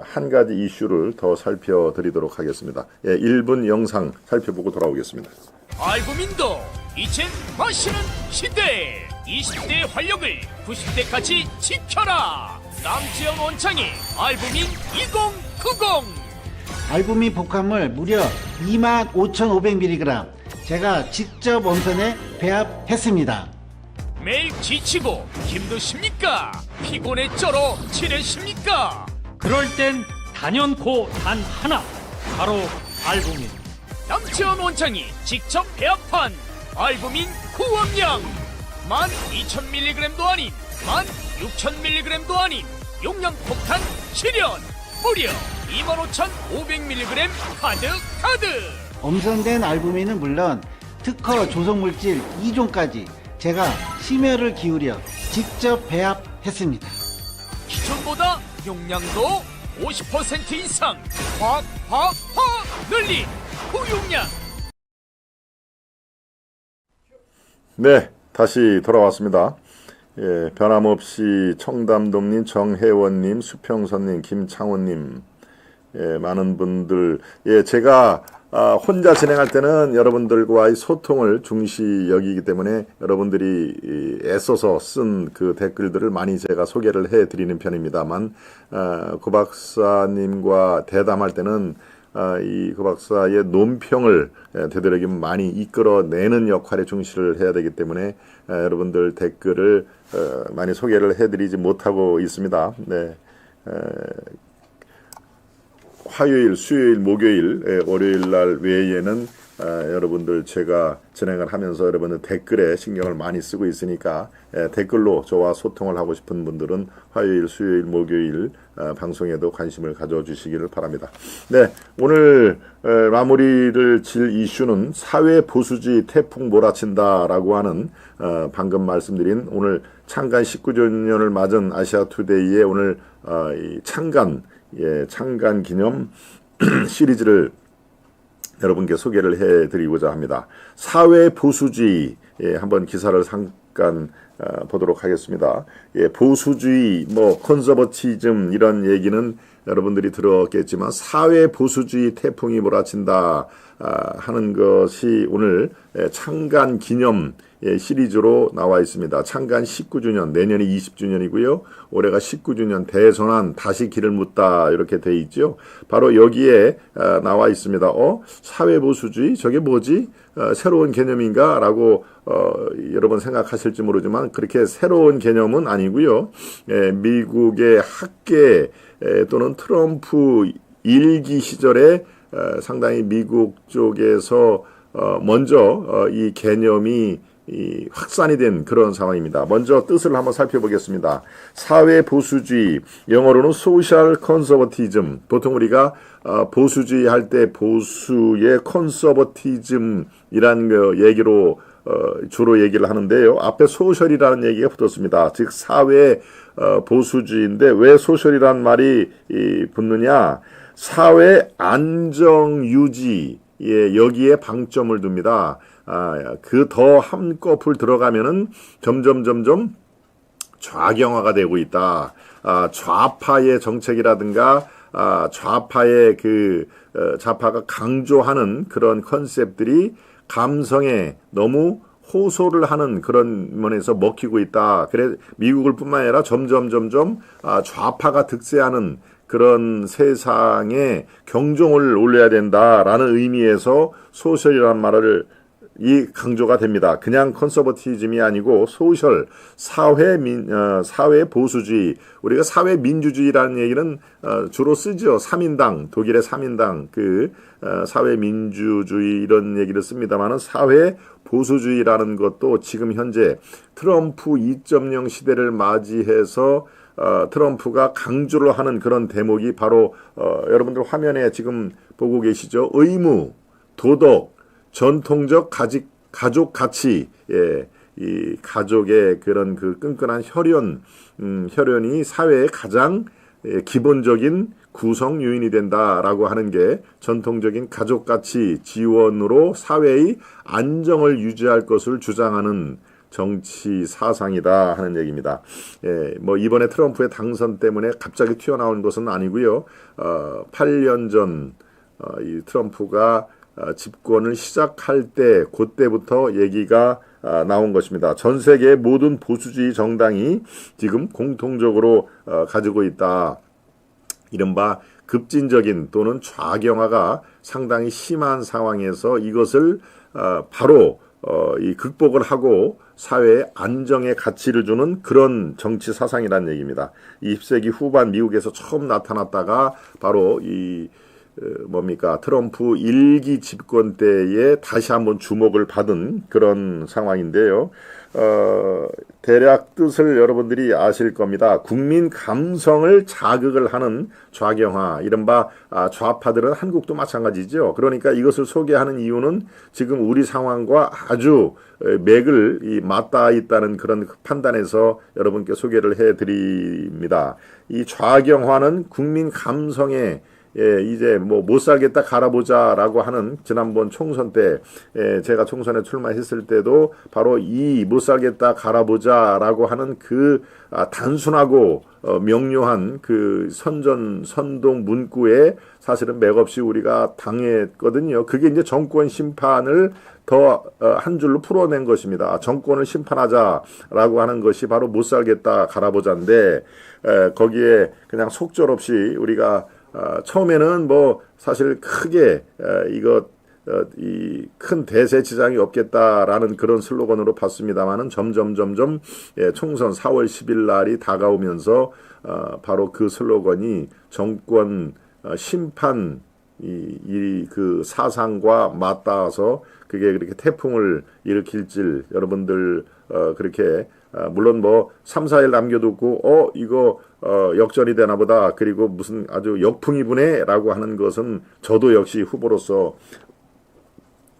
한 가지 이슈를 더 살펴드리도록 하겠습니다. 1분 영상 살펴보고 돌아오겠습니다. 알부민도 이젠 마시는 시대. 20대의 활력을 90대까지 지켜라. 남지영 원창의 알부민 2090. 알부민 복합물 무려 25,500mg 제가 직접 원산에 배합했습니다. 매일 지치고 힘드십니까? 피곤에 쩔어 지내십니까? 그럴 땐 단연코 단 하나, 바로 알부민. 남지원 원장이 직접 배합한 알부민 구원량 12,000mg도 아닌 16,000mg도 아닌 용량 폭탄 실현 무려 25,500mg 가득. 엄선된 알부민은 물론 특허 조성물질 2종까지 제가 심혈을 기울여 직접 배합했습니다. 기존보다 용량도 50% 이상 확 늘린 후용량. 네, 다시 돌아왔습니다. 예, 변함없이 청담동님, 정혜원님, 수평선님, 김창호님, 예, 많은 분들, 예, 제가 혼자 진행할 때는 여러분들과의 소통을 중시 여기기 때문에 여러분들이 애써서 쓴 그 댓글들을 많이 제가 소개를 해드리는 편입니다만, 고 박사님과 대담할 때는 이 고 박사의 논평을 되도록이면 많이 이끌어내는 역할에 중시를 해야 되기 때문에 여러분들 댓글을 많이 소개를 해드리지 못하고 있습니다. 네. 화요일, 수요일, 목요일, 월요일 날 외에는 여러분들 제가 진행을 하면서 여러분들 댓글에 신경을 많이 쓰고 있으니까 댓글로 저와 소통을 하고 싶은 분들은 화요일, 수요일, 목요일 방송에도 관심을 가져주시기를 바랍니다. 네, 오늘 마무리를 질 이슈는 사회 보수주의 태풍 몰아친다라고 하는 방금 말씀드린 오늘 창간 19주년을 맞은 아시아투데이의 오늘 이 창간 기념 시리즈를 여러분께 소개를 해드리고자 합니다. 사회 보수주의 한번 기사를 잠깐 보도록 하겠습니다. 보수주의, 컨서버티즘 이런 얘기는 여러분들이 들었겠지만 사회 보수주의 태풍이 몰아친다 하는 것이 오늘 창간 기념 시리즈로 나와 있습니다. 창간 19주년, 내년이 20주년이고요. 올해가 19주년 대선언 다시 길을 묻다 이렇게 돼 있죠. 바로 여기에 나와 있습니다. 사회보수주의? 저게 뭐지? 새로운 개념인가? 라고 여러분 생각하실지 모르지만 그렇게 새로운 개념은 아니고요. 미국의 학계 또는 트럼프 일기 시절에 상당히 미국 쪽에서 먼저 이 개념이 이 확산이 된 그런 상황입니다. 먼저 뜻을 한번 살펴보겠습니다. 사회 보수주의, 영어로는 소셜 컨서버티즘. 보통 우리가 보수주의 할 때 보수의 컨서버티즘이라는 거 얘기로 주로 얘기를 하는데요. 앞에 소셜이라는 얘기가 붙었습니다. 즉 사회 보수주의인데 왜 소셜이라는 말이 붙느냐? 사회 안정 유지, 여기에 방점을 둡니다. 그 더 한꺼풀 들어가면은 점점 좌경화가 되고 있다. 좌파의 정책이라든가 좌파의 좌파가 강조하는 그런 컨셉들이 감성에 너무 호소를 하는 그런 면에서 먹히고 있다. 그래 미국을 뿐만 아니라 점점 좌파가 득세하는 그런 세상에 경종을 울려야 된다라는 의미에서 소셜이라는 말을 이 강조가 됩니다. 그냥 컨서버티즘이 아니고 소셜, 사회 보수주의. 우리가 사회 민주주의라는 얘기는 주로 쓰죠. 3인당, 독일의 3인당, 사회 민주주의 이런 얘기를 씁니다만은 사회 보수주의라는 것도 지금 현재 트럼프 2.0 시대를 맞이해서 트럼프가 강조를 하는 그런 대목이 바로 여러분들 화면에 지금 보고 계시죠. 의무, 도덕, 전통적 가족 가치, 이 가족의 그런 끈끈한 혈연이 사회의 가장 기본적인 구성 요인이 된다라고 하는 게 전통적인 가족 가치 지원으로 사회의 안정을 유지할 것을 주장하는 정치 사상이다 하는 얘기입니다. 뭐 이번에 트럼프의 당선 때문에 갑자기 튀어나온 것은 아니고요. 8년 전 이 트럼프가 집권을 시작할 때 그때부터 얘기가 나온 것입니다. 전 세계의 모든 보수주의 정당이 지금 공통적으로 가지고 있다. 이른바 급진적인 또는 좌경화가 상당히 심한 상황에서 이것을 바로 이 극복을 하고 사회의 안정의 가치를 주는 그런 정치 사상이라는 얘기입니다. 20세기 후반 미국에서 처음 나타났다가 바로 트럼프 1기 집권 때에 다시 한번 주목을 받은 그런 상황인데요. 대략 뜻을 여러분들이 아실 겁니다. 국민 감성을 자극을 하는 좌경화, 이른바 좌파들은 한국도 마찬가지죠. 그러니까 이것을 소개하는 이유는 지금 우리 상황과 아주 맥을 맞닿아 있다는 그런 판단에서 여러분께 소개를 해드립니다. 이 좌경화는 국민 감성에 이제 못 살겠다 갈아보자라고 하는 지난번 총선 때 제가 총선에 출마했을 때도 바로 이 못 살겠다 갈아보자라고 하는 단순하고 명료한 선동 문구에 사실은 맥없이 우리가 당했거든요. 그게 이제 정권 심판을 더 한 줄로 풀어낸 것입니다. 정권을 심판하자라고 하는 것이 바로 못 살겠다 갈아보자인데 거기에 그냥 속절없이 우리가 처음에는 사실 크게 이 큰 대세 지장이 없겠다라는 그런 슬로건으로 봤습니다만은 점점 총선 4월 10일 날이 다가오면서 바로 그 슬로건이 정권 심판 그 사상과 맞닿아서 그게 그렇게 태풍을 일으킬 줄 여러분들 그렇게 물론 3, 4일 남겨두고 이거 역전이 되나 보다. 그리고 무슨 아주 역풍이 부네 라고 하는 것은 저도 역시 후보로서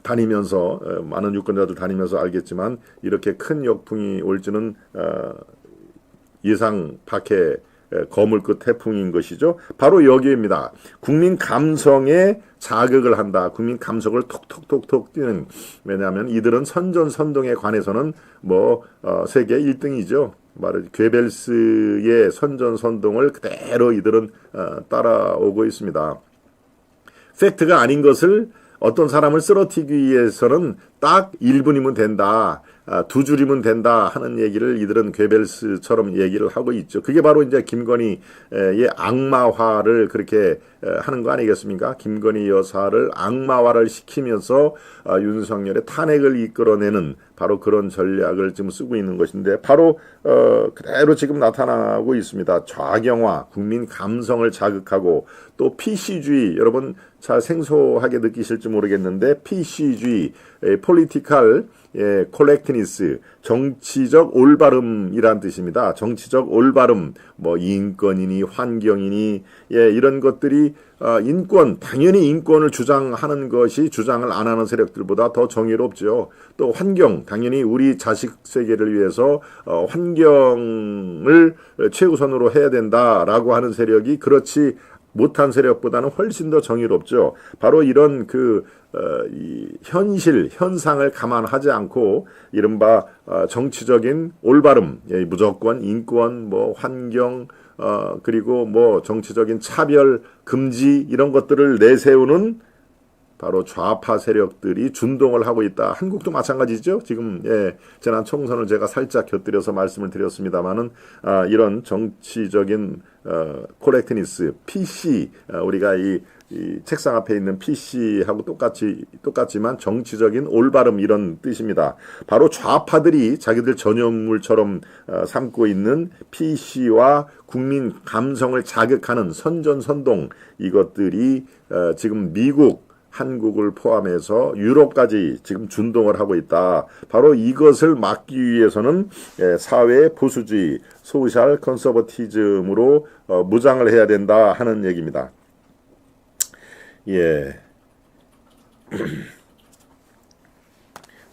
다니면서 많은 유권자들 다니면서 알겠지만 이렇게 큰 역풍이 올지는 예상 밖의 거물급 태풍인 것이죠. 바로 여기입니다. 국민 감성에 자극을 한다. 국민 감성을 톡톡톡톡 뛰는. 왜냐하면 이들은 선전선동에 관해서는 세계 1등이죠. 말을 괴벨스의 선전선동을 그대로 이들은 따라오고 있습니다. 팩트가 아닌 것을 어떤 사람을 쓰러뜨리기 위해서는 딱 1분이면 된다. 2줄이면 된다 하는 얘기를 이들은 괴벨스처럼 얘기를 하고 있죠. 그게 바로 이제 김건희의 악마화를 그렇게 하는 거 아니겠습니까? 김건희 여사를 악마화를 시키면서 윤석열의 탄핵을 이끌어내는 바로 그런 전략을 지금 쓰고 있는 것인데 바로 그대로 지금 나타나고 있습니다. 좌경화, 국민 감성을 자극하고 또 PC주의, 여러분 잘 생소하게 느끼실지 모르겠는데 PC주의, Political 예, 콜렉트니스, 정치적 올바름이란 뜻입니다. 정치적 올바름, 뭐 인권이니 환경이니 예, 이런 것들이 인권, 당연히 인권을 주장하는 것이 주장을 안 하는 세력들보다 더 정의롭죠. 또 환경, 당연히 우리 자식 세계를 위해서 환경을 최우선으로 해야 된다라고 하는 세력이 그렇지 못한 세력보다는 훨씬 더 정의롭죠. 바로 이런 이 현실, 현상을 감안하지 않고 이른바 정치적인 올바름, 예, 무조건 인권, 뭐 환경, 그리고 뭐 정치적인 차별, 금지 이런 것들을 내세우는 바로 좌파 세력들이 준동을 하고 있다. 한국도 마찬가지죠. 지금 예, 지난 총선을 제가 살짝 곁들여서 말씀을 드렸습니다마는 이런 정치적인 코렉트니스, PC 우리가 이 책상 앞에 있는 PC하고 똑같지만 정치적인 올바름 이런 뜻입니다. 바로 좌파들이 자기들 전유물처럼 삼고 있는 PC와 국민 감성을 자극하는 선전선동 이것들이 지금 미국 한국을 포함해서 유럽까지 지금 준동을 하고 있다. 바로 이것을 막기 위해서는 사회 보수주의, 소셜 컨서버티즘으로 무장을 해야 된다 하는 얘기입니다. 예.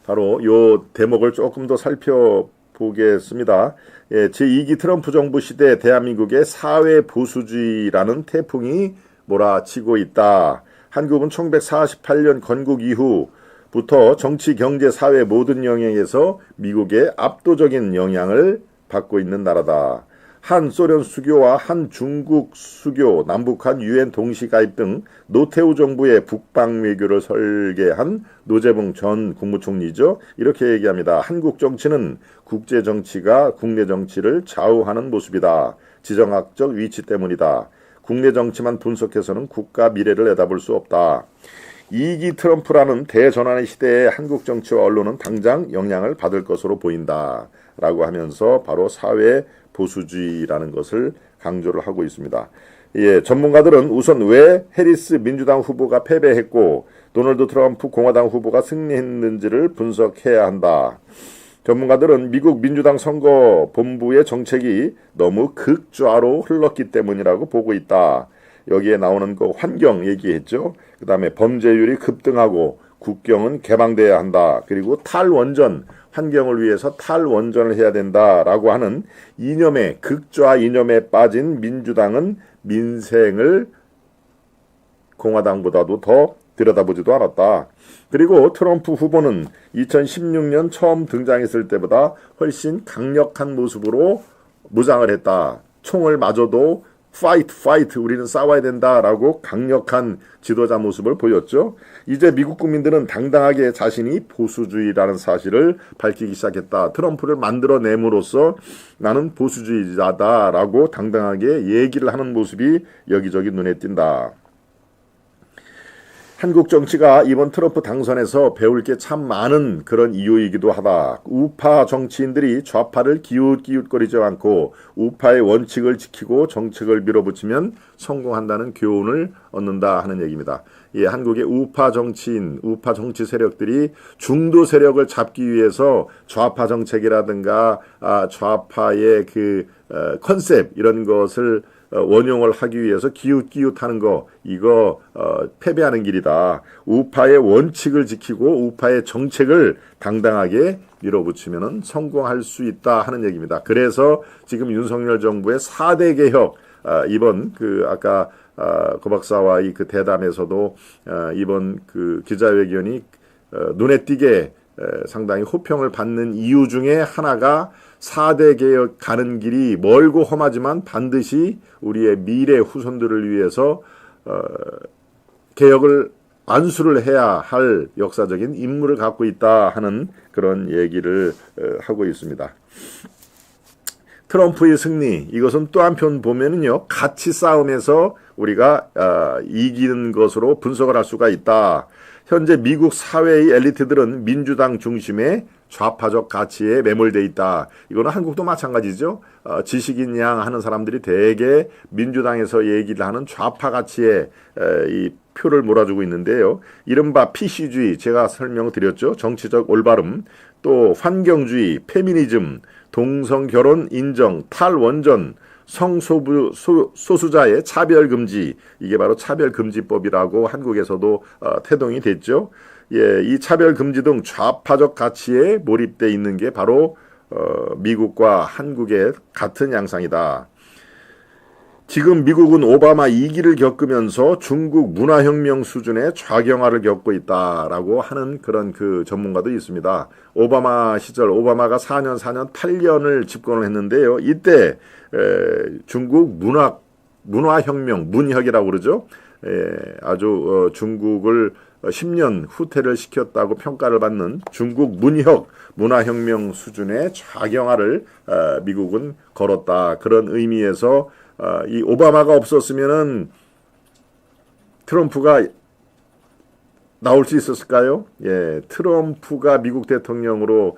바로 요 대목을 조금 더 살펴보겠습니다. 예, 제2기 트럼프 정부 시대 대한민국의 사회 보수주의라는 태풍이 몰아치고 있다. 한국은 1948년 건국 이후부터 정치, 경제, 사회 모든 영역에서 미국의 압도적인 영향을 받고 있는 나라다. 한 소련 수교와 한 중국 수교, 남북한 유엔 동시 가입 등 노태우 정부의 북방 외교를 설계한 노재봉 전 국무총리죠. 이렇게 얘기합니다. 한국 정치는 국제 정치가 국내 정치를 좌우하는 모습이다. 지정학적 위치 때문이다. 국내 정치만 분석해서는 국가 미래를 내다볼 수 없다. 2기 트럼프라는 대전환의 시대에 한국 정치와 언론은 당장 영향을 받을 것으로 보인다. 라고 하면서 바로 사회 보수주의라는 것을 강조를 하고 있습니다. 예, 전문가들은 우선 왜 해리스 민주당 후보가 패배했고 도널드 트럼프 공화당 후보가 승리했는지를 분석해야 한다. 전문가들은 미국 민주당 선거본부의 정책이 너무 극좌로 흘렀기 때문이라고 보고 있다. 여기에 나오는 그 환경 얘기했죠. 그 다음에 범죄율이 급등하고 국경은 개방돼야 한다. 그리고 탈원전, 환경을 위해서 탈원전을 해야 된다라고 하는 이념에, 극좌 이념에 빠진 민주당은 민생을 공화당보다도 더 들여다보지도 않았다. 그리고 트럼프 후보는 2016년 처음 등장했을 때보다 훨씬 강력한 모습으로 무장을 했다. 총을 마저도 fight, 우리는 싸워야 된다라고 강력한 지도자 모습을 보였죠. 이제 미국 국민들은 당당하게 자신이 보수주의라는 사실을 밝히기 시작했다. 트럼프를 만들어냄으로써 나는 보수주의자다라고 당당하게 얘기를 하는 모습이 여기저기 눈에 띈다. 한국 정치가 이번 트럼프 당선에서 배울 게 참 많은 그런 이유이기도 하다. 우파 정치인들이 좌파를 기웃기웃거리지 않고 우파의 원칙을 지키고 정책을 밀어붙이면 성공한다는 교훈을 얻는다 하는 얘기입니다. 예, 한국의 우파 정치인, 우파 정치 세력들이 중도 세력을 잡기 위해서 좌파 정책이라든가 좌파의 컨셉 이런 것을 원용을 하기 위해서 기웃기웃하는 거 이거 패배하는 길이다. 우파의 원칙을 지키고 우파의 정책을 당당하게 밀어붙이면 성공할 수 있다 하는 얘기입니다. 그래서 지금 윤석열 정부의 4대 개혁 이번 아까 고 박사와 이 대담에서도 이번 기자회견이 눈에 띄게 상당히 호평을 받는 이유 중에 하나가 4대 개혁 가는 길이 멀고 험하지만 반드시 우리의 미래 후손들을 위해서 개혁을 안수를 해야 할 역사적인 임무를 갖고 있다 하는 그런 얘기를 하고 있습니다. 트럼프의 승리, 이것은 또 한편 보면은요, 가치 싸움에서 우리가 이기는 것으로 분석을 할 수가 있다. 현재 미국 사회의 엘리트들은 민주당 중심의 좌파적 가치에 매몰돼 있다. 이거는 한국도 마찬가지죠. 지식인 양 하는 사람들이 대개 민주당에서 얘기를 하는 좌파 가치에 이 표를 몰아주고 있는데요. 이른바 PC주의, 제가 설명을 드렸죠. 정치적 올바름, 또 환경주의, 페미니즘, 동성결혼 인정, 탈원전, 성소수자의 차별금지, 이게 바로 차별금지법이라고 한국에서도 태동이 됐죠. 예, 이 차별금지 등 좌파적 가치에 몰입돼 있는 게 바로 미국과 한국의 같은 양상이다. 지금 미국은 오바마 2기를 겪으면서 중국 문화혁명 수준의 좌경화를 겪고 있다라고 하는 그런 그 전문가도 있습니다. 오바마 시절, 오바마가 4년 8년을 집권을 했는데요. 이때 중국 문화혁명, 문혁이라고 그러죠. 아주 중국을 10년 후퇴를 시켰다고 평가를 받는 중국 문화혁명 수준의 좌경화를 미국은 걸었다. 그런 의미에서 이 오바마가 없었으면은 트럼프가 나올 수 있었을까요? 예, 트럼프가 미국 대통령으로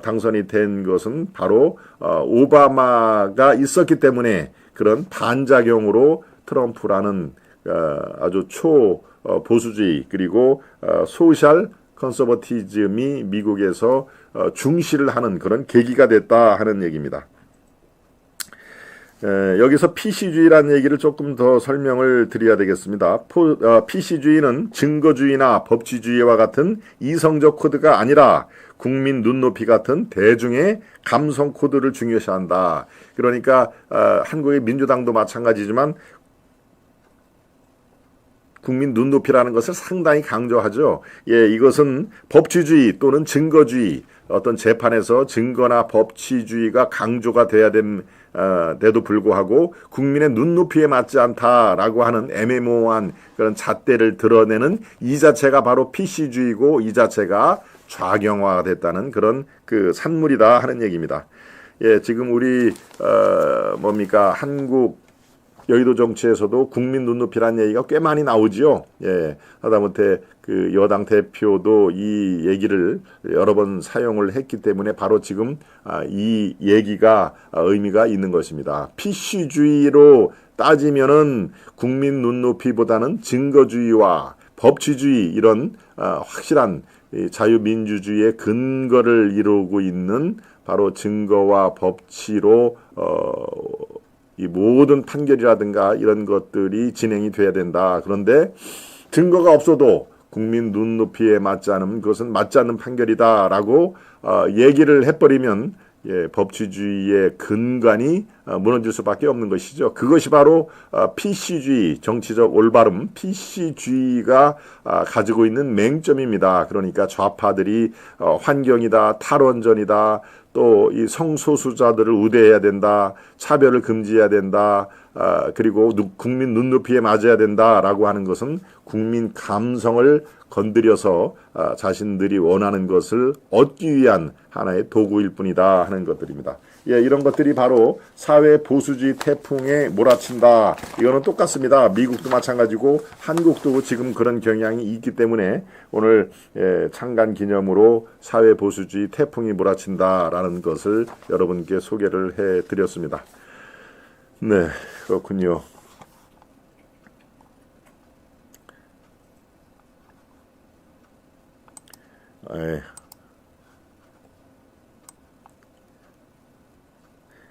당선이 된 것은 바로 오바마가 있었기 때문에 그런 반작용으로 트럼프라는 아주 보수주의 그리고 소셜 컨서버티즘이 미국에서 중시를 하는 그런 계기가 됐다 하는 얘기입니다. 여기서 PC주의라는 얘기를 조금 더 설명을 드려야 되겠습니다. PC주의는 증거주의나 법치주의와 같은 이성적 코드가 아니라 국민 눈높이 같은 대중의 감성 코드를 중요시한다. 그러니까 한국의 민주당도 마찬가지지만 국민 눈높이라는 것을 상당히 강조하죠. 예, 이것은 법치주의 또는 증거주의, 어떤 재판에서 증거나 법치주의가 강조가 돼야 돼도 불구하고 국민의 눈높이에 맞지 않다라고 하는 애매모호한 그런 잣대를 드러내는 이 자체가 바로 PC주의고 이 자체가 좌경화가 됐다는 그런 그 산물이다 하는 얘기입니다. 예, 지금 우리 한국 여의도 정치에서도 국민 눈높이라는 얘기가 꽤 많이 나오지요. 예, 하다못해 그 여당 대표도 이 얘기를 여러 번 사용을 했기 때문에 바로 지금 이 얘기가 의미가 있는 것입니다. PC주의로 따지면은 국민 눈높이보다는 증거주의와 법치주의 이런 확실한 자유민주주의의 근거를 이루고 있는 바로 증거와 법치로 이 모든 판결이라든가 이런 것들이 진행이 돼야 된다. 그런데 증거가 없어도 국민 눈높이에 맞지 않으면 그것은 맞지 않는 판결이다라고 얘기를 해버리면 법치주의의 근간이 무너질 수밖에 없는 것이죠. 그것이 바로 PC주의, 정치적 올바름, PC주의가 가지고 있는 맹점입니다. 그러니까 좌파들이 환경이다, 탈원전이다, 또 이 성소수자들을 우대해야 된다, 차별을 금지해야 된다, 그리고 국민 눈높이에 맞아야 된다라고 하는 것은 국민 감성을 건드려서 자신들이 원하는 것을 얻기 위한 하나의 도구일 뿐이다 하는 것들입니다. 예, 이런 것들이 바로 사회 보수주의 태풍에 몰아친다. 이거는 똑같습니다. 미국도 마찬가지고 한국도 지금 그런 경향이 있기 때문에 오늘 창간 기념으로 사회 보수주의 태풍이 몰아친다라는 것을 여러분께 소개를 해드렸습니다. 네, 그렇군요.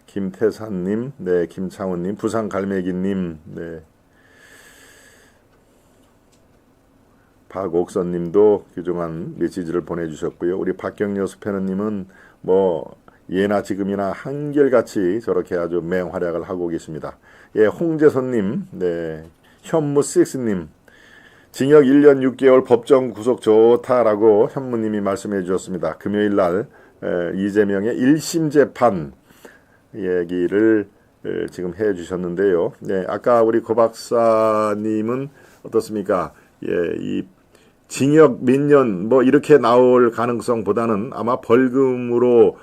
김태산님, 네, 김창훈님, 부산갈매기님, 네, 박옥선님도 그동안 메시지를 보내주셨고요. 우리 박경려 스패너님은 뭐 예나 지금이나 한결같이 저렇게 아주 맹활약을 하고 계십니다. 예, 홍재선님, 네, 현무식스님, 징역 1년 6개월 법정 구속 좋다라고 현무님이 말씀해 주셨습니다. 금요일 날 이재명의 1심 재판 얘기를 지금 해 주셨는데요. 네, 아까 우리 고 박사님은 어떻습니까? 예, 이 징역 몇 년 뭐 이렇게 나올 가능성보다는 아마 벌금으로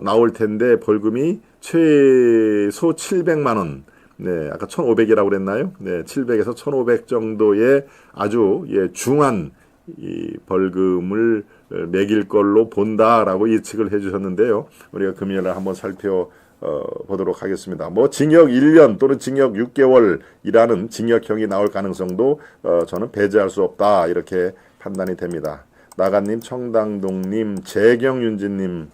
나올 텐데 벌금이 최소 700만 원. 네, 아까 1,500이라고 그랬나요? 네, 700에서 1,500 정도의 아주 중한 이 벌금을 매길 걸로 본다라고 예측을 해주셨는데요. 우리가 금요일에 한번 살펴보도록 하겠습니다. 뭐 징역 1년 또는 징역 6개월이라는 징역형이 나올 가능성도 저는 배제할 수 없다 이렇게 판단이 됩니다. 나가님, 청당동님, 재경윤진님,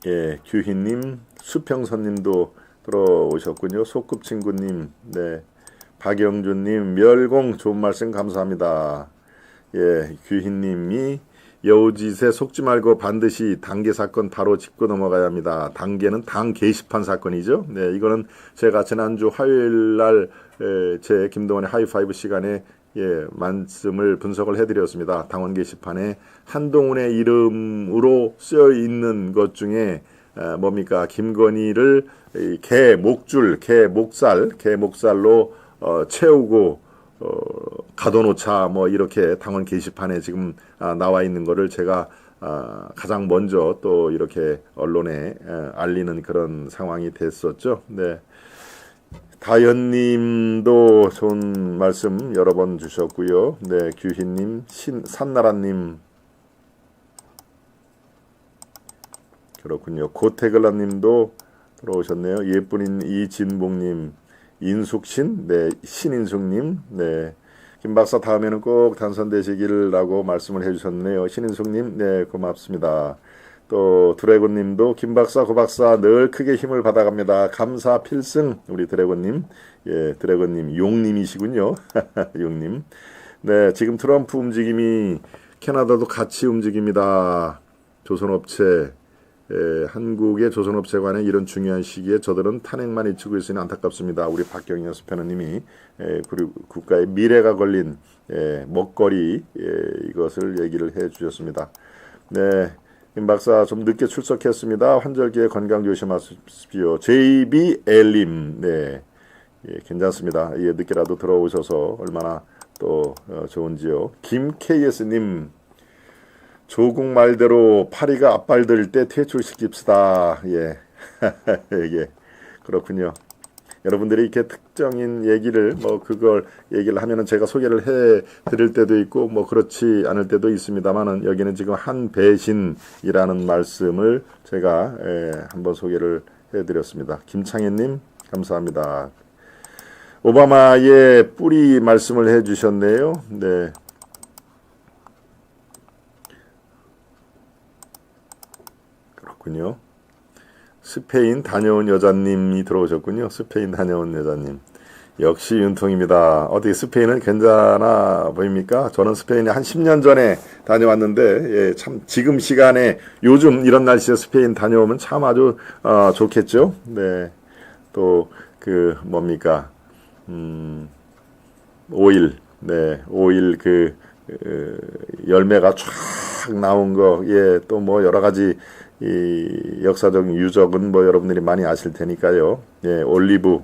예, 규희님, 수평선님도 들어오셨군요. 소꿉친구님, 네, 박영준님, 멸공 좋은 말씀 감사합니다. 예, 규희님이 여우짓에 속지 말고 반드시 단계 사건 바로 짚고 넘어가야 합니다. 단계는 당 게시판 사건이죠. 네, 이거는 제가 지난주 화요일 날 제 김동원의 하이파이브 시간에 말씀을 분석을 해드렸습니다. 당원 게시판에 한동훈의 이름으로 쓰여 있는 것 중에 뭡니까? 김건희를 개 목줄, 개 목살로 채우고 가둬놓자 뭐 이렇게 당원 게시판에 지금 나와 있는 거를 제가 가장 먼저 또 이렇게 언론에 알리는 그런 상황이 됐었죠. 네. 다현님도 좋은 말씀 여러 번 주셨고요. 네, 규희님, 산나라님, 그렇군요. 고태글라님도 들어오셨네요. 예쁜인 이진봉님, 인숙신, 네, 신인숙님, 네, 김 박사 다음에는 꼭 당선되시기라고 말씀을 해주셨네요. 신인숙님, 네, 고맙습니다. 또 드래곤님도 김 박사, 고 박사 늘 크게 힘을 받아갑니다. 감사 필승. 우리 드래곤님, 예, 드래곤님 용님이시군요. 용님. 네, 지금 트럼프 움직임이 캐나다도 같이 움직입니다. 조선업체, 한국의 조선업체 관에 이런 중요한 시기에 저들은 탄핵만 잊히고 있으니 안타깝습니다. 우리 박경영 수표님이 그리고 국가의 미래가 걸린 먹거리 이것을 얘기를 해주셨습니다. 네. 김 박사 좀 늦게 출석했습니다. 환절기에 건강 조심하십시오. JBL님, 네, 예, 괜찮습니다. 예, 늦게라도 들어오셔서 얼마나 또 좋은지요. 김KS님, 조국 말대로 파리가 앞발들 때 퇴출시킵시다. 예, 예, 그렇군요. 여러분들이 이렇게 특정인 얘기를 뭐 그걸 얘기를 하면은 제가 소개를 해 드릴 때도 있고 뭐 그렇지 않을 때도 있습니다만은 여기는 지금 한배신이라는 말씀을 제가 한번 소개를 해 드렸습니다. 김창현님 감사합니다. 오바마의 뿌리 말씀을 해 주셨네요. 네. 그렇군요. 스페인 다녀온 여자님이 들어오셨군요. 스페인 다녀온 여자님. 역시 윤통입니다. 어떻게 스페인은 괜찮아 보입니까? 저는 스페인에 한 10년 전에 다녀왔는데, 예, 참 지금 시간에 요즘 이런 날씨에 스페인 다녀오면 참 아주 좋겠죠. 네. 또 그 뭡니까? 오일, 네, 오일 열매가 쫙 나온 거, 예, 또 뭐 여러 가지 이 역사적 유적은 뭐 여러분들이 많이 아실 테니까요. 예, 올리브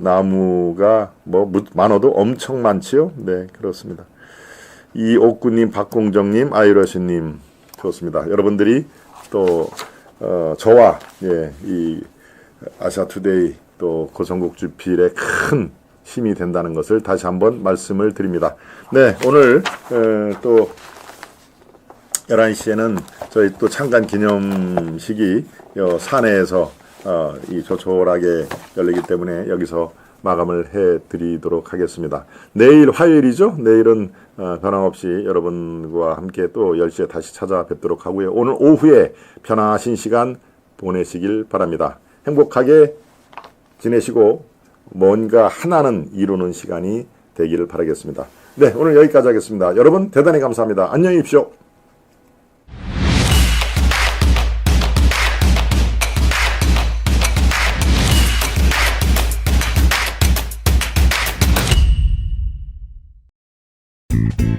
나무가 뭐 많아도 엄청 많지요. 네, 그렇습니다. 이옥구님, 박공정님, 아이러시님 좋습니다. 여러분들이 또 저와 이 아시아투데이 또 고성국 주필의 큰 힘이 된다는 것을 다시 한번 말씀을 드립니다. 네, 오늘 또 11시에는 저희 또 창간 기념식이 사내에서 이 조촐하게 열리기 때문에 여기서 마감을 해드리도록 하겠습니다. 내일 화요일이죠. 내일은 변함없이 여러분과 함께 또 10시에 다시 찾아뵙도록 하고요. 오늘 오후에 편하신 시간 보내시길 바랍니다. 행복하게 지내시고 뭔가 하나는 이루는 시간이 되기를 바라겠습니다. 네, 오늘 여기까지 하겠습니다. 여러분 대단히 감사합니다. 안녕히 계십시오. Thank you.